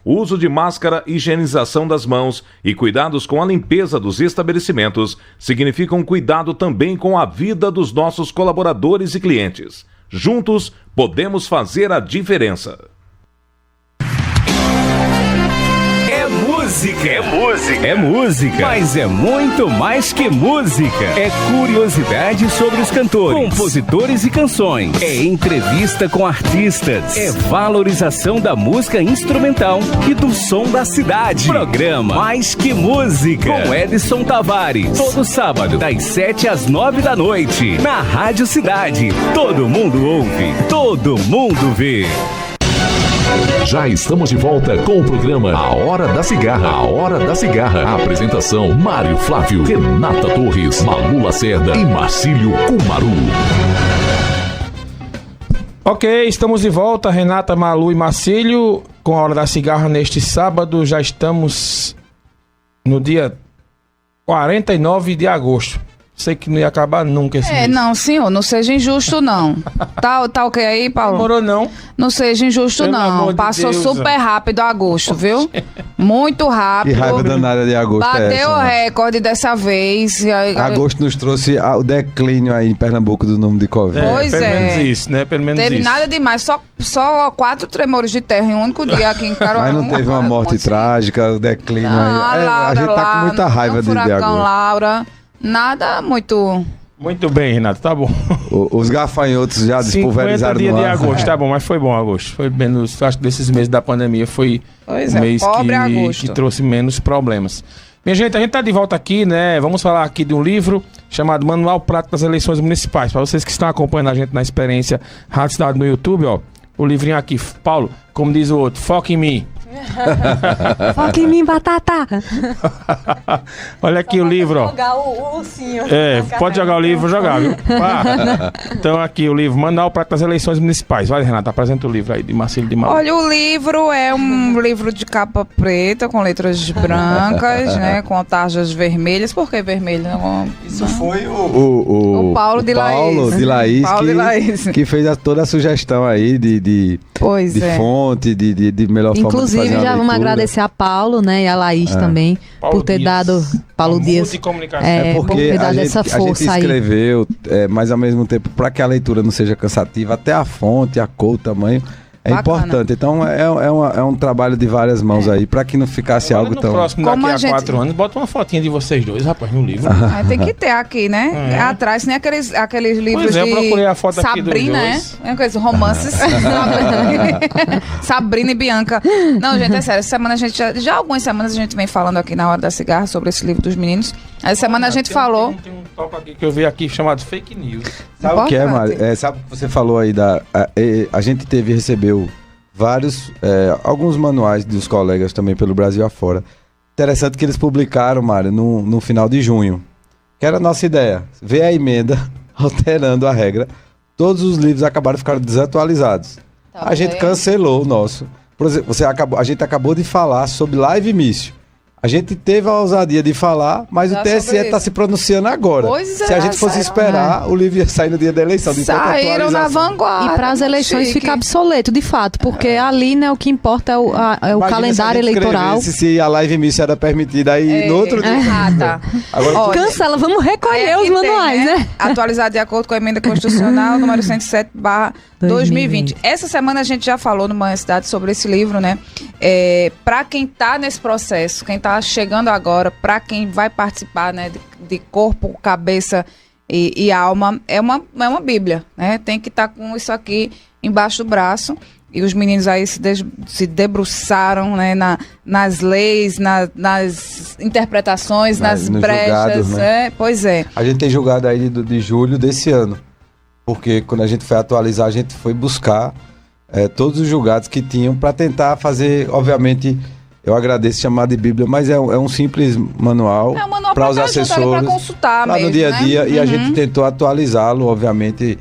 O uso de máscara, higienização das mãos e cuidados com a limpeza dos estabelecimentos significam cuidado também com a vida dos nossos colaboradores e clientes. Juntos, podemos fazer a diferença. É música, mas é muito mais que música. É curiosidade sobre os cantores, compositores e canções. É entrevista com artistas. É valorização da música instrumental e do som da cidade. Programa Mais Que Música, com Edson Tavares. Todo sábado, das 7 às 9 da noite, na Rádio Cidade. Todo mundo ouve, todo mundo vê. Já estamos de volta com o programa A Hora da Cigarra. A Hora da Cigarra. A apresentação: Mário Flávio, Renata Torres, Malu Lacerda e Marcílio Cumaru. Ok, estamos de volta, Renata, Malu e Marcílio, com a Hora da Cigarra neste sábado. Já estamos no dia 49 de agosto. Sei que não ia acabar nunca esse mês. Não, senhor, não seja injusto, não. Tá ok aí, Paulo? Demorou, não. Não seja injusto, Pelo amor não. de Passou Deus, super rápido agosto, viu? Muito rápido. Que raiva danada de agosto. Bateu o né? recorde dessa vez. Agosto nos trouxe o declínio aí em Pernambuco do número de Covid. Pois pelo é. menos isso, né? Pelo menos Teve isso. nada demais, só 4 tremores de terra em um único dia aqui em Caruaru. Mas não teve uma morte trágica, o declínio Não, aí. A Laura, gente tá com muita raiva de furacão agosto. Laura, nada muito Muito bem, Renato, tá bom. Os gafanhotos já 50 despulverizaram dias no de ar. agosto, tá bom, mas foi bom agosto. Foi menos, acho que desses meses da pandemia foi Pois um é, mês pobre agosto. que trouxe menos problemas. Minha gente, a gente tá de volta aqui, né? Vamos falar aqui de um livro chamado Manual Prático das Eleições Municipais. Para vocês que estão acompanhando a gente na experiência Rádio Cidade no YouTube, ó, o livrinho aqui. Paulo, como diz o outro, foca em mim. Foca em mim, batata. Olha aqui o livro, ó. Jogar o ursinho. Pode jogar o livro, vou jogar, viu? Então aqui o livro, Manual Prático das Eleições Municipais. Vai, Renata, apresenta o livro aí de Marcílio de Malu. Olha, o livro é um livro de capa preta, com letras brancas, né? Com tarjas vermelhas. Por que vermelho? Isso foi o Paulo de Laís, Paulo de Laís. que fez toda a sugestão aí de fonte, de melhor forma de fazer Inclusive, uma já vamos leitura. agradecer a Paulo, né, e a Laís também, Paulo por ter Dias. dado... Paulo Dias. De comunicação. Por Porque ter dado a gente essa força aí. escreveu, mas ao mesmo tempo, para que a leitura não seja cansativa, até a fonte, a cor, o tamanho, é Bacana. importante. Então é um trabalho de várias mãos aí, para que não ficasse Agora, algo no tão... próximo, Como daqui a a gente- 4 anos, bota uma fotinha de vocês dois, rapaz, no livro. Tem que ter aqui, né? Atrás, nem aqueles livros Pois é, eu de procurei a foto aqui dos Sabrina, né? dois. É uma coisa, romances. Sabrina e Bianca. Não, gente, é sério. Essa semana a gente já algumas semanas a gente vem falando aqui na Hora da Cigarra sobre esse livro dos meninos. Essa semana a gente falou. Tem um topo aqui que eu vi aqui chamado Fake News. Sabe o que é, Importante. Mário? Sabe o que você falou aí a gente recebeu vários, alguns manuais dos colegas também pelo Brasil afora. Interessante que eles publicaram, Mário, no final de junho. Que era a nossa ideia. Ver a emenda alterando a regra. Todos os livros ficaram desatualizados. Tá A gente bem. cancelou o nosso. Por exemplo, a gente acabou de falar sobre live mício. A gente teve a ousadia de falar, mas Já o TSE sobre está isso. se pronunciando agora. Pois Se é, a gente fosse saíram, esperar, o livro ia sair no dia da eleição. De tanta Saíram na atualização. vanguarda. E para as eleições Chique. fica obsoleto, de fato, porque ali, né, o que importa é o Imagina calendário se a gente eleitoral. escrevesse se a live mício era permitida aí no outro dia. Tá. Agora, Olha, Cancela, vamos recolher aí os aqui manuais, tem, né? Atualizado de acordo com a emenda constitucional número 107/2020. Essa semana a gente já falou no Manhã Cidade sobre esse livro, né? Para quem tá nesse processo, quem tá chegando agora, para quem vai participar, né, de corpo, cabeça e alma, é uma bíblia, né? Tem que estar com isso aqui embaixo do braço. E os meninos aí se debruçaram, né, nas leis, nas interpretações, nas nos brechas. julgados, né? Pois é. a gente tem julgado aí de julho desse ano. Porque quando a gente foi atualizar, a gente foi buscar todos os julgados que tinham para tentar fazer, obviamente, eu agradeço chamar de Bíblia, mas é um simples manual É um manual para os pra ajudar, assessores para consultar lá mesmo, no dia a né? dia, e a Uhum. gente tentou atualizá-lo, obviamente.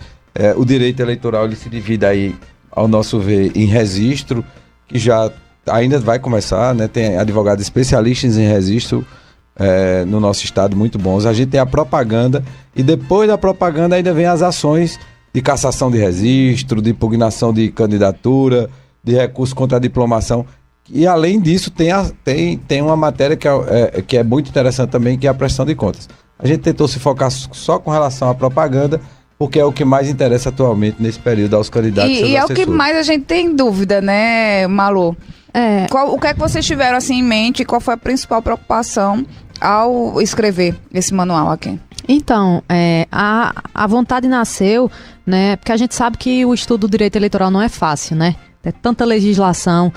O direito eleitoral ele se divide aí, ao nosso ver, em registro, que já ainda vai começar, né? Tem advogados especialistas em registro no nosso estado, muito bons. A gente tem a propaganda, e depois da propaganda ainda vem as ações de cassação de registro, de impugnação de candidatura, de recurso contra a diplomação. E além disso, tem uma matéria que é muito interessante também, que é a prestação de contas. A gente tentou se focar só com relação à propaganda, porque é o que mais interessa atualmente nesse período aos candidatos e seus E é o que assessores. mais a gente tem dúvida, né, Malu? O que é que vocês tiveram assim em mente? Qual foi a principal preocupação ao escrever esse manual aqui? Então, a vontade nasceu, né? Porque a gente sabe que o estudo do direito eleitoral não é fácil, né? É tanta legislação,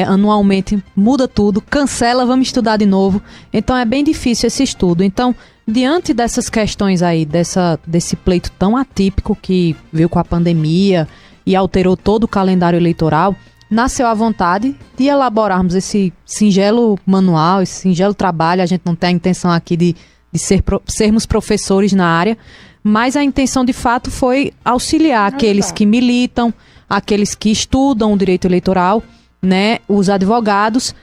anualmente muda tudo, cancela, vamos estudar de novo. Então é bem difícil esse estudo. Então, diante dessas questões aí, desse pleito tão atípico que veio com a pandemia e alterou todo o calendário eleitoral, nasceu a vontade de elaborarmos esse singelo manual, esse singelo trabalho. A gente não tem a intenção aqui de sermos professores na área, mas a intenção de fato foi auxiliar aqueles que militam, aqueles que estudam o direito eleitoral, né, os advogados,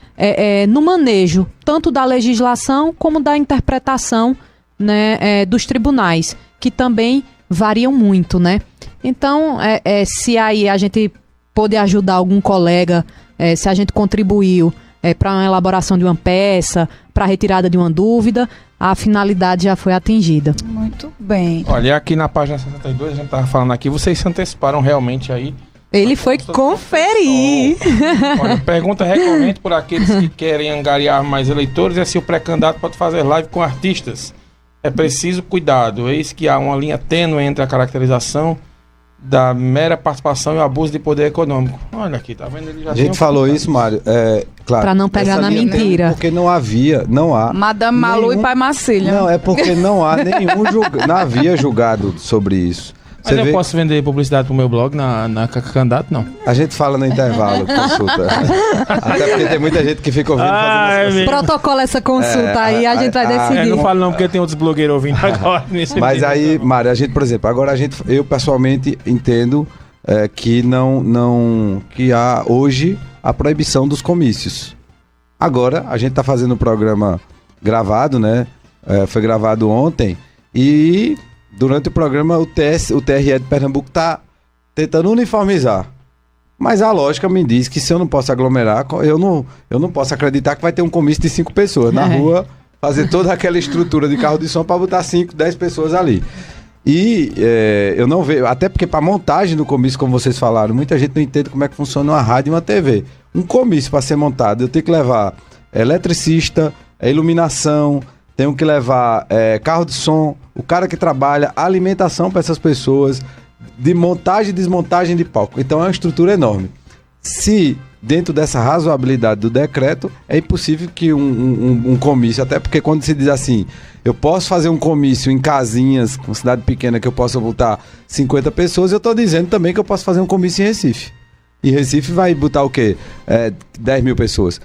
no manejo tanto da legislação como da interpretação, né, dos tribunais, que também variam muito, né? Então, se aí a gente pôde ajudar algum colega, se a gente contribuiu para uma elaboração de uma peça, para a retirada de uma dúvida, a finalidade já foi atingida. Muito bem. Olha, aqui na página 72, a gente tava falando aqui, vocês se anteciparam realmente aí. Ele foi conferir. Olha, pergunta recorrente por aqueles que querem angariar mais eleitores é se o pré-candidato pode fazer live com artistas. É preciso cuidado, eis que há uma linha tênue entre a caracterização da mera participação e o abuso de poder econômico. Olha aqui, tá vendo? Ele já A gente falou isso, Mário, claro. Pra não pegar essa na linha mentira. Porque não há. Madame Malu e Pai Marcílio. Não, é porque não há não havia julgado sobre isso. Mas Você eu vê- posso vender publicidade pro meu blog na candidato, não. A gente fala no intervalo, consulta. Até porque tem muita gente que fica ouvindo fazendo essas Protocola essa consulta aí, a gente vai decidir. não falo não, porque tem outros blogueiros ouvindo agora. Mas aí, Mário, a gente, por exemplo, agora eu pessoalmente entendo que que há hoje a proibição dos comícios. Agora, a gente está fazendo um programa gravado, né? Foi gravado ontem e durante o programa o TRE de Pernambuco está tentando uniformizar. Mas a lógica me diz que se eu não posso aglomerar, eu não posso acreditar que vai ter um comício de 5 pessoas na rua, fazer toda aquela estrutura de carro de som para botar 5, 10 pessoas ali. E eu não vejo, até porque para montagem do comício, como vocês falaram, muita gente não entende como é que funciona uma rádio e uma TV. Um comício para ser montado, eu tenho que levar eletricista, iluminação, tenho que levar carro de som, o cara que trabalha, alimentação para essas pessoas, de montagem e desmontagem de palco. Então é uma estrutura enorme. Se dentro dessa razoabilidade do decreto, é impossível que um comício, até porque quando se diz assim, eu posso fazer um comício em casinhas, com cidade pequena que eu possa botar 50 pessoas, eu estou dizendo também que eu posso fazer um comício em Recife. E Recife vai botar o quê? 10 mil pessoas.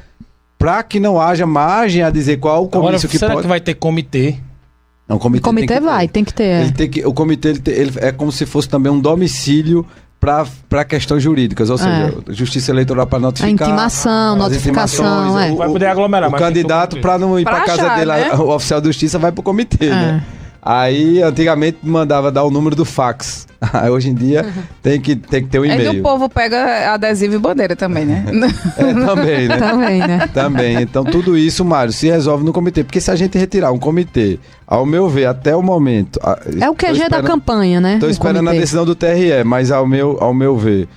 Para que não haja margem a dizer qual o comício Agora, que será pode... que vai ter comitê? Não, o comitê, O comitê tem que ter. o comitê ele é como se fosse também um domicílio para questões jurídicas, ou seja, justiça eleitoral para notificar. A intimação, as notificação, intimações, Vai poder aglomerar, o mas tem que candidato, ter para não ir Pra para casa achar, dele, né? o oficial de justiça vai pro comitê, né? Aí, antigamente, mandava dar o número do fax. Aí, hoje em dia, tem que ter um É que e-mail. o povo pega adesivo e bandeira também, né? Também, né? Também, né? Também. Então, tudo isso, Mário, se resolve no comitê. Porque se a gente retirar um comitê, ao meu ver, até o momento... É o QG da campanha, né? Estou o esperando comitê. a decisão do TRE, mas ao meu ver,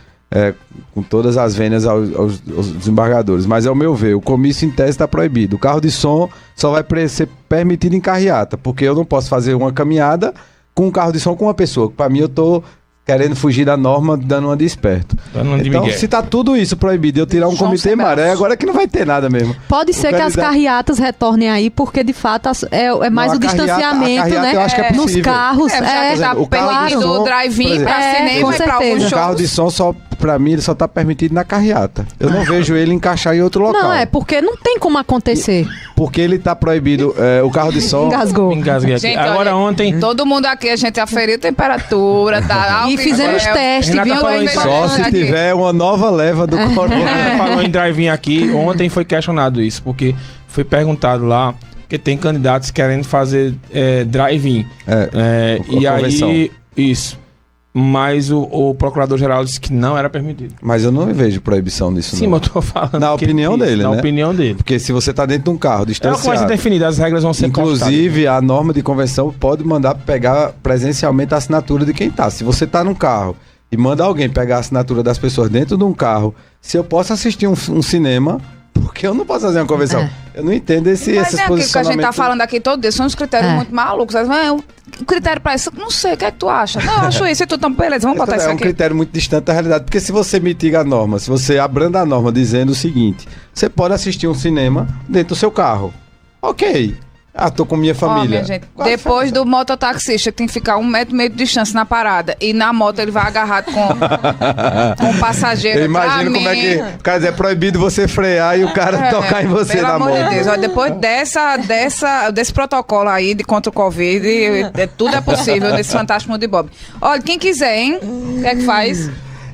com todas as vênias aos desembargadores, mas ao meu ver, o comício em tese está proibido. O carro de som só vai ser permitido em carreata, porque eu não posso fazer uma caminhada com um carro de som com uma pessoa. Para mim, eu estou querendo fugir da norma, dando uma de esperto. Então, se tá tudo isso proibido, eu tirar um João comitê sem braço. maré, agora que não vai ter nada mesmo. Pode ser que as candidato- carreatas retornem aí, porque de fato é mais Não, o a carreata- distanciamento, a carreata né? eu acho que é Nos possível. carros. Já que tá o carro de permitido som, o drive-in por pra exemplo, cinema com e pra alguns certeza. O carro shows. de som, só, pra mim, ele só tá permitido na carreata. Eu não vejo ele encaixar em outro local. Não, é porque não tem como acontecer. Porque ele tá proibido, o carro de som... Engasgou. Engasguei aqui. Gente, Agora olha, ontem... Todo mundo aqui, a gente aferiu temperatura, tá? E fizemos teste, Renata viu? falou isso. Só se tiver uma nova leva do coronavírus. Falou em drive-in aqui, ontem foi questionado isso, porque foi perguntado lá, que tem candidatos querendo fazer drive-in. E convenção. aí, isso. Mas o procurador-geral disse que não era permitido. Mas eu não vejo proibição nisso, Sim, não. mas eu tô falando. Na que ele opinião disse, dele, na né? opinião dele. Porque se você tá dentro de um carro É o que vai ser distanciado... definido, as regras vão ser Inclusive, a norma de convenção pode mandar pegar presencialmente a assinatura de quem tá. Se você tá num carro e manda alguém pegar a assinatura das pessoas dentro de um carro, se eu posso assistir um cinema, porque eu não posso fazer uma convenção. Eu não entendo Mas esses é aquilo que a posicionamentos. gente tá falando aqui todo dia, são uns critérios muito malucos. O critério pra isso, não sei, o que é que tu acha? Não, eu acho isso e tu, então, beleza, vamos botar isso É um aqui. critério muito distante da realidade, porque se você mitiga a norma, se você abranda a norma dizendo o seguinte, você pode assistir um cinema dentro do seu carro. Ok. Tô com minha Ó, família. minha gente, depois do mototaxista que tem que ficar 1,5 metro de distância na parada e na moto ele vai agarrado com o passageiro. Eu imagino como é que... Quer dizer, é proibido você frear e o cara tocar em você pelo na amor moto. de Deus, ó, depois desse protocolo aí de contra o Covid, tudo é possível nesse fantástico mundo de Bob. Olha, quem quiser, hein? O que é que faz?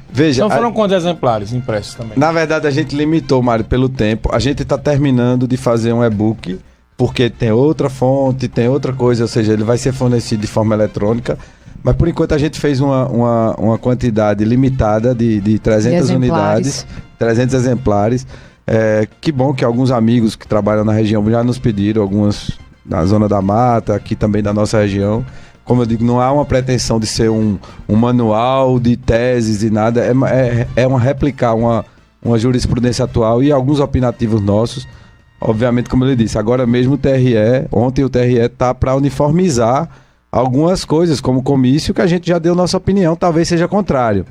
Veja, Então foram quantos exemplares impressos também? na verdade a gente limitou, Mário, pelo tempo. A gente está terminando de fazer um e-book, porque tem outra fonte, tem outra coisa, ou seja, ele vai ser fornecido de forma eletrônica. Mas por enquanto a gente fez uma quantidade limitada de 300 unidades, 300 exemplares. Que bom que alguns amigos que trabalham na região já nos pediram, algumas na Zona da Mata, aqui também da nossa região. Como eu digo, não há uma pretensão de ser um manual de teses e nada, é uma replicar uma jurisprudência atual e alguns opinativos nossos. obviamente, como ele disse, agora mesmo ontem o TRE tá para uniformizar algumas coisas, como o comício, que a gente já deu nossa opinião, talvez seja contrário.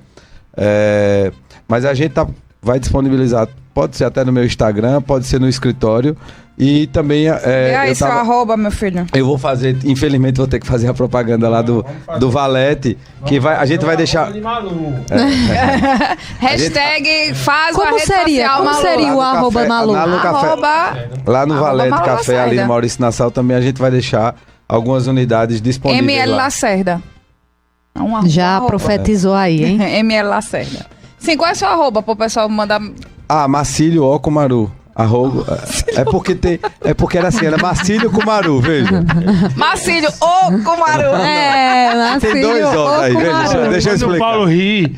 Mas a gente vai disponibilizar, pode ser até no meu Instagram, pode ser no escritório, e também... E aí, seu arroba, meu filho? Eu vou fazer, infelizmente vou ter que fazer a propaganda lá do Valete, que a gente vai deixar... Hashtag faz Como a rede seria? social, Como Malu. seria o arroba Malu? Lá no Valete Malu Café, Lacerda. ali no Maurício Nassau, também a gente vai deixar algumas unidades disponíveis ML lá. Lacerda. Já profetizou aí, hein? ML Lacerda. Sim, qual é o seu arroba pro pessoal mandar... Marcílio Ocumaru. É porque era assim, era Marcílio Cumaru, veja. Marcílio Ocumaru. Tem dois O aí, veja. Deixa eu Quando o explicar. Paulo ri,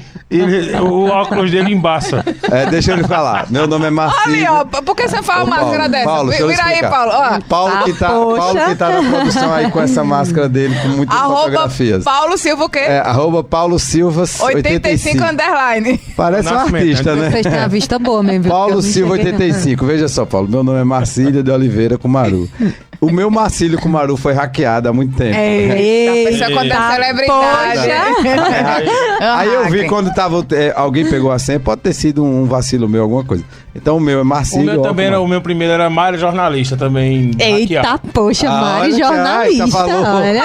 o óculos dele embaça. Deixa eu lhe falar. Meu nome é Marcílio. Ali, ó, por que você fala uma máscara dessa? Paulo, deixa eu lhe Vira aí, explicar. Paulo. Ó. Paulo que tá na produção aí com essa máscara dele, com muitas fotografias. Paulo Silva o quê? Arroba Paulo Silva 85 underline. Parece um artista, né? Vocês têm a vista boa mesmo. viu? Paulo Porque eu Silva não cheguei, 85. Veja só, Paulo. Meu nome é Marcílio de Oliveira Cumaru. O meu Marcílio Cumaru foi hackeado há muito tempo. Isso quando é celebridade. Aí eu vi quando tava. Alguém pegou a senha, pode ter sido um vacilo meu, alguma coisa. Então o meu é Marcílio. O meu também era, o meu primeiro era Mário Jornalista, também. Eita, hackeado. poxa, Mário olha, jornalista. falou. Olha.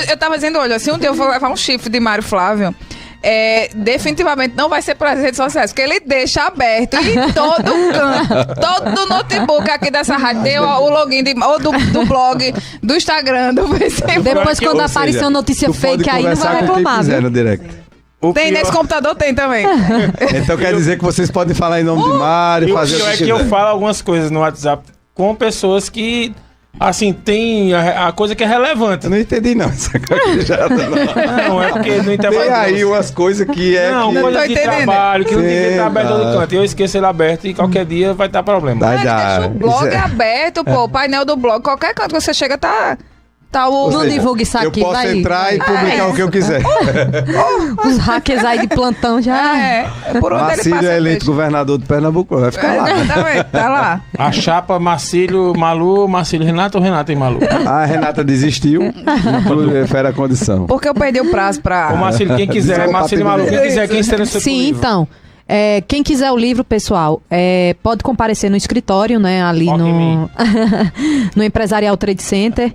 Eu tava dizendo, olha, se um dia eu for levar um chifre de Mário Flávio, definitivamente não vai ser pelas redes sociais, porque ele deixa aberto em todo canto. Todo notebook aqui dessa rádio tem o login ou do blog, do Instagram, do Facebook. Depois, quando aparecer uma notícia fake aí, não vai reclamar, viu? No direct. Tem nesse computador, tem também. Então quer dizer que vocês podem falar em nome de Mário, E o fazer pior o que é que eu quiser. falo algumas coisas no WhatsApp com pessoas que, assim, tem a coisa que é relevante. Eu não entendi não, essa gaguejada não. Não, é porque no intervalo... Tem aí umas coisas que é Não, que... coisa de entendendo. trabalho, que não devia Sim, estar aberto tá. todo canto. Eu esqueço ele aberto e qualquer dia vai dar problema. Vai Mas dar. deixa o blog Isso é- aberto, pô. O painel do blog, qualquer canto que você chega, tá o... Ou Não seja, divulgue isso eu aqui, posso vai. entrar e publicar o que eu quiser. Os hackers aí de plantão já. Por onde ele Marcílio passa, é eleito deixa. governador de Pernambuco, vai ficar lá. Exatamente, tá lá. A chapa Marcílio, Malu, Marcílio Renato ou Renato e Malu? A Renata desistiu, prefere a condição. Porque eu perdi o prazo pra... Ô Marcílio, quem quiser, Marcílio e Malu, quem quiser, quem esteja no seu Sim, livro. então. Quem quiser o livro, pessoal, pode comparecer no escritório, né? Ali Foca em mim. no Empresarial Trade Center.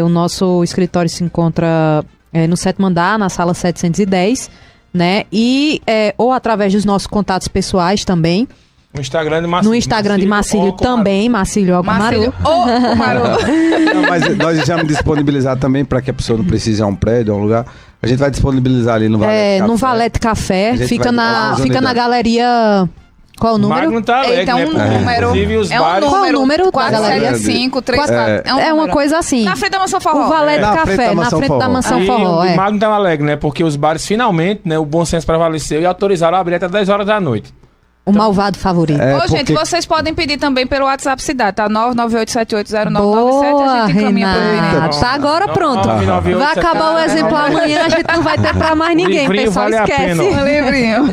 O nosso escritório se encontra no 7º andar, na sala 710, né? E ou através dos nossos contatos pessoais também. No Instagram de Marcílio. No Instagram de Marcílio também, Marcílio Marcílio Ocumaru. Não, mas nós já me disponibilizar também para que a pessoa não precise ir a um prédio, a um lugar. A gente vai disponibilizar ali no Valete Café. No Valete Café, A gente fica vai na algumas galeria. Qual o O número? Magno tá alegre, Eita, é um né? número. Inclusive os É um bares... Qual o número da galeria? 475 34. É uma coisa assim. Na frente da Mansão Forró. O Valete Na frente Café, da na Mansão frente da Forró. Mansão Aí Forró. o Magno tá alegre, né? Porque os bares finalmente, né? O bom senso prevaleceu e autorizaram a abrir até 10 horas da noite. O malvado favorito. Ô, gente, porque- vocês podem pedir também pelo WhatsApp Cidade, tá? 998780997, Boa, a gente encaminha pro Renata. menino. Tá agora pronto. 998, Vai acabar o exemplo amanhã, a gente não vai ter pra mais ninguém, livrinho pessoal, vale a esquece. pena. Um livrinho.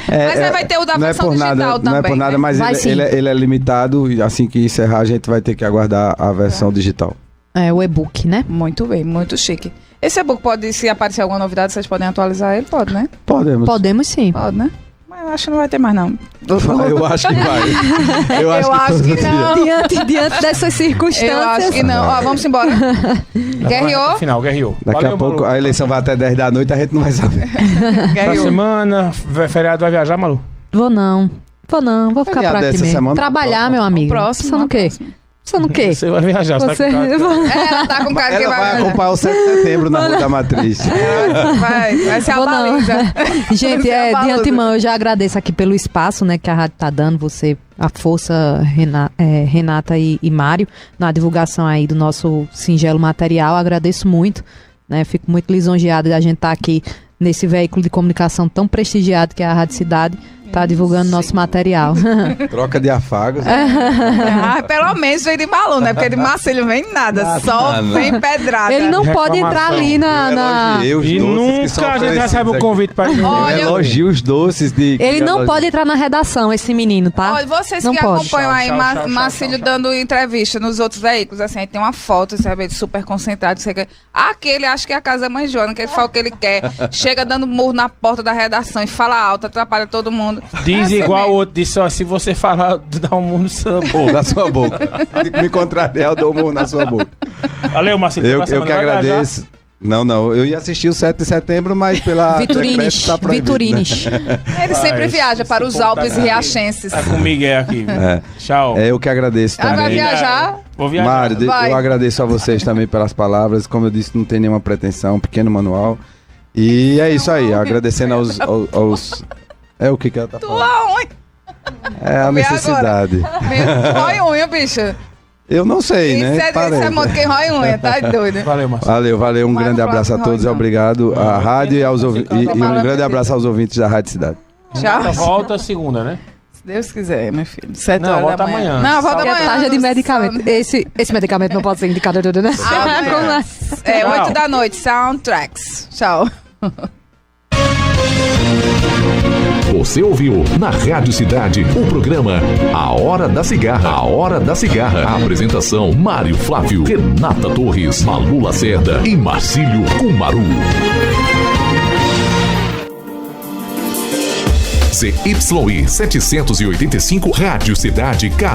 Mas aí vai ter o da não é versão por digital nada, também. Não é por nada, né? mas Vai sim. ele é limitado e assim que encerrar a gente vai ter que aguardar a versão digital. O e-book, né? Muito bem, muito chique. Esse e-book pode, se aparecer alguma novidade, vocês podem atualizar ele? Pode, né? Podemos. Podemos sim. Pode, né? Mas eu acho que não vai ter mais, não. Eu acho que vai. Eu acho que todo dia. Diante dessas circunstâncias. Eu acho que não. Ó, vamos embora. Guerreou? Final, guerreou. Daqui Valeu, a pouco Malu. a eleição vai até 10 da noite, a gente não vai saber. Pra Guerreou. semana, feriado vai viajar, Malu? Vou ficar por Feriado aqui dessa mesmo. semana? Trabalhar, meu amigo. Próximo, Pensando o quê? Pensando o quê? Você vai viajar, você Você... tá com cara. Ela tá com cara que Ela vai vai... acompanhar o 7 de setembro na Rua da Matriz. Vai ser a Vou não. baliza. Gente, Vai ser a de baliza. antemão, eu já agradeço aqui pelo espaço, né, que a rádio tá dando, você, a força, Renata e Mário, na divulgação aí do nosso singelo material. Agradeço muito, né, fico muito lisonjeada de a gente estar aqui nesse veículo de comunicação tão prestigiado que é a Rádio Cidade, Tá divulgando nosso material. Troca de afagos. Pelo menos vem de Malu, né? Porque de Marcílio vem nada, só vem pedrada. Ele não pode entrar ali na... E nunca a gente recebe o convite pra ir. Olha, Elogio os doces de... Ele não pode entrar na redação, esse menino, tá? Olha, vocês não que pode. acompanham aí Tchau, Marcílio dando entrevista nos outros veículos, assim, aí tem uma foto, sabe, ele super concentrado, sei que... Aquele, acho que é a Casa Mãe Joana, que ele fala o que ele quer, chega dando murro na porta da redação e fala alto, atrapalha todo mundo. Diz assim igual o mesmo. outro, disse, ó, se você falar, dá um murro no seu boca. Na sua boca. Me contrariar, eu dou um murro na sua boca. Valeu, Marcelo. Eu que agradeço. Não, eu ia assistir o 7 de setembro, mas pela... Vitorines. tá proibido, Vitorines. né? Ele sempre viaja para os Alpes riachenses. Tá com o Miguel aqui. Tchau. Eu que agradeço Ah, vai também. viajar? Vou viajar. Mário, Vai. eu agradeço a vocês também pelas palavras. Como eu disse, não tem nenhuma pretensão, pequeno manual. E é isso aí, agradecendo aos... É o que ela tá falando? Tua unha. É a necessidade. Rói unha, bicho. Eu não sei, Isso né? é Parece. modo quem rói unha, tá doido? Valeu, Marcelo. Valeu. Um Vai grande falar abraço a com todos e Rói, obrigado à rádio e um grande abraço aos ouvintes da Rádio Cidade. Tchau. Volta segunda, né? Se Deus quiser, meu filho. 7 Não, horas volta da manhã. amanhã. Não, volta amanhã. Taxa de medicamento. Esse medicamento não pode ser indicado, né? Amanhã. É, Tchau. 8 da noite, Soundtracks. Tchau. Você ouviu na Rádio Cidade o programa A Hora da Cigarra. A Hora da Cigarra. A apresentação: Mário Flávio, Renata Torres, Malu Lacerda e Marcílio Cumaru. ZYI 785 Rádio Cidade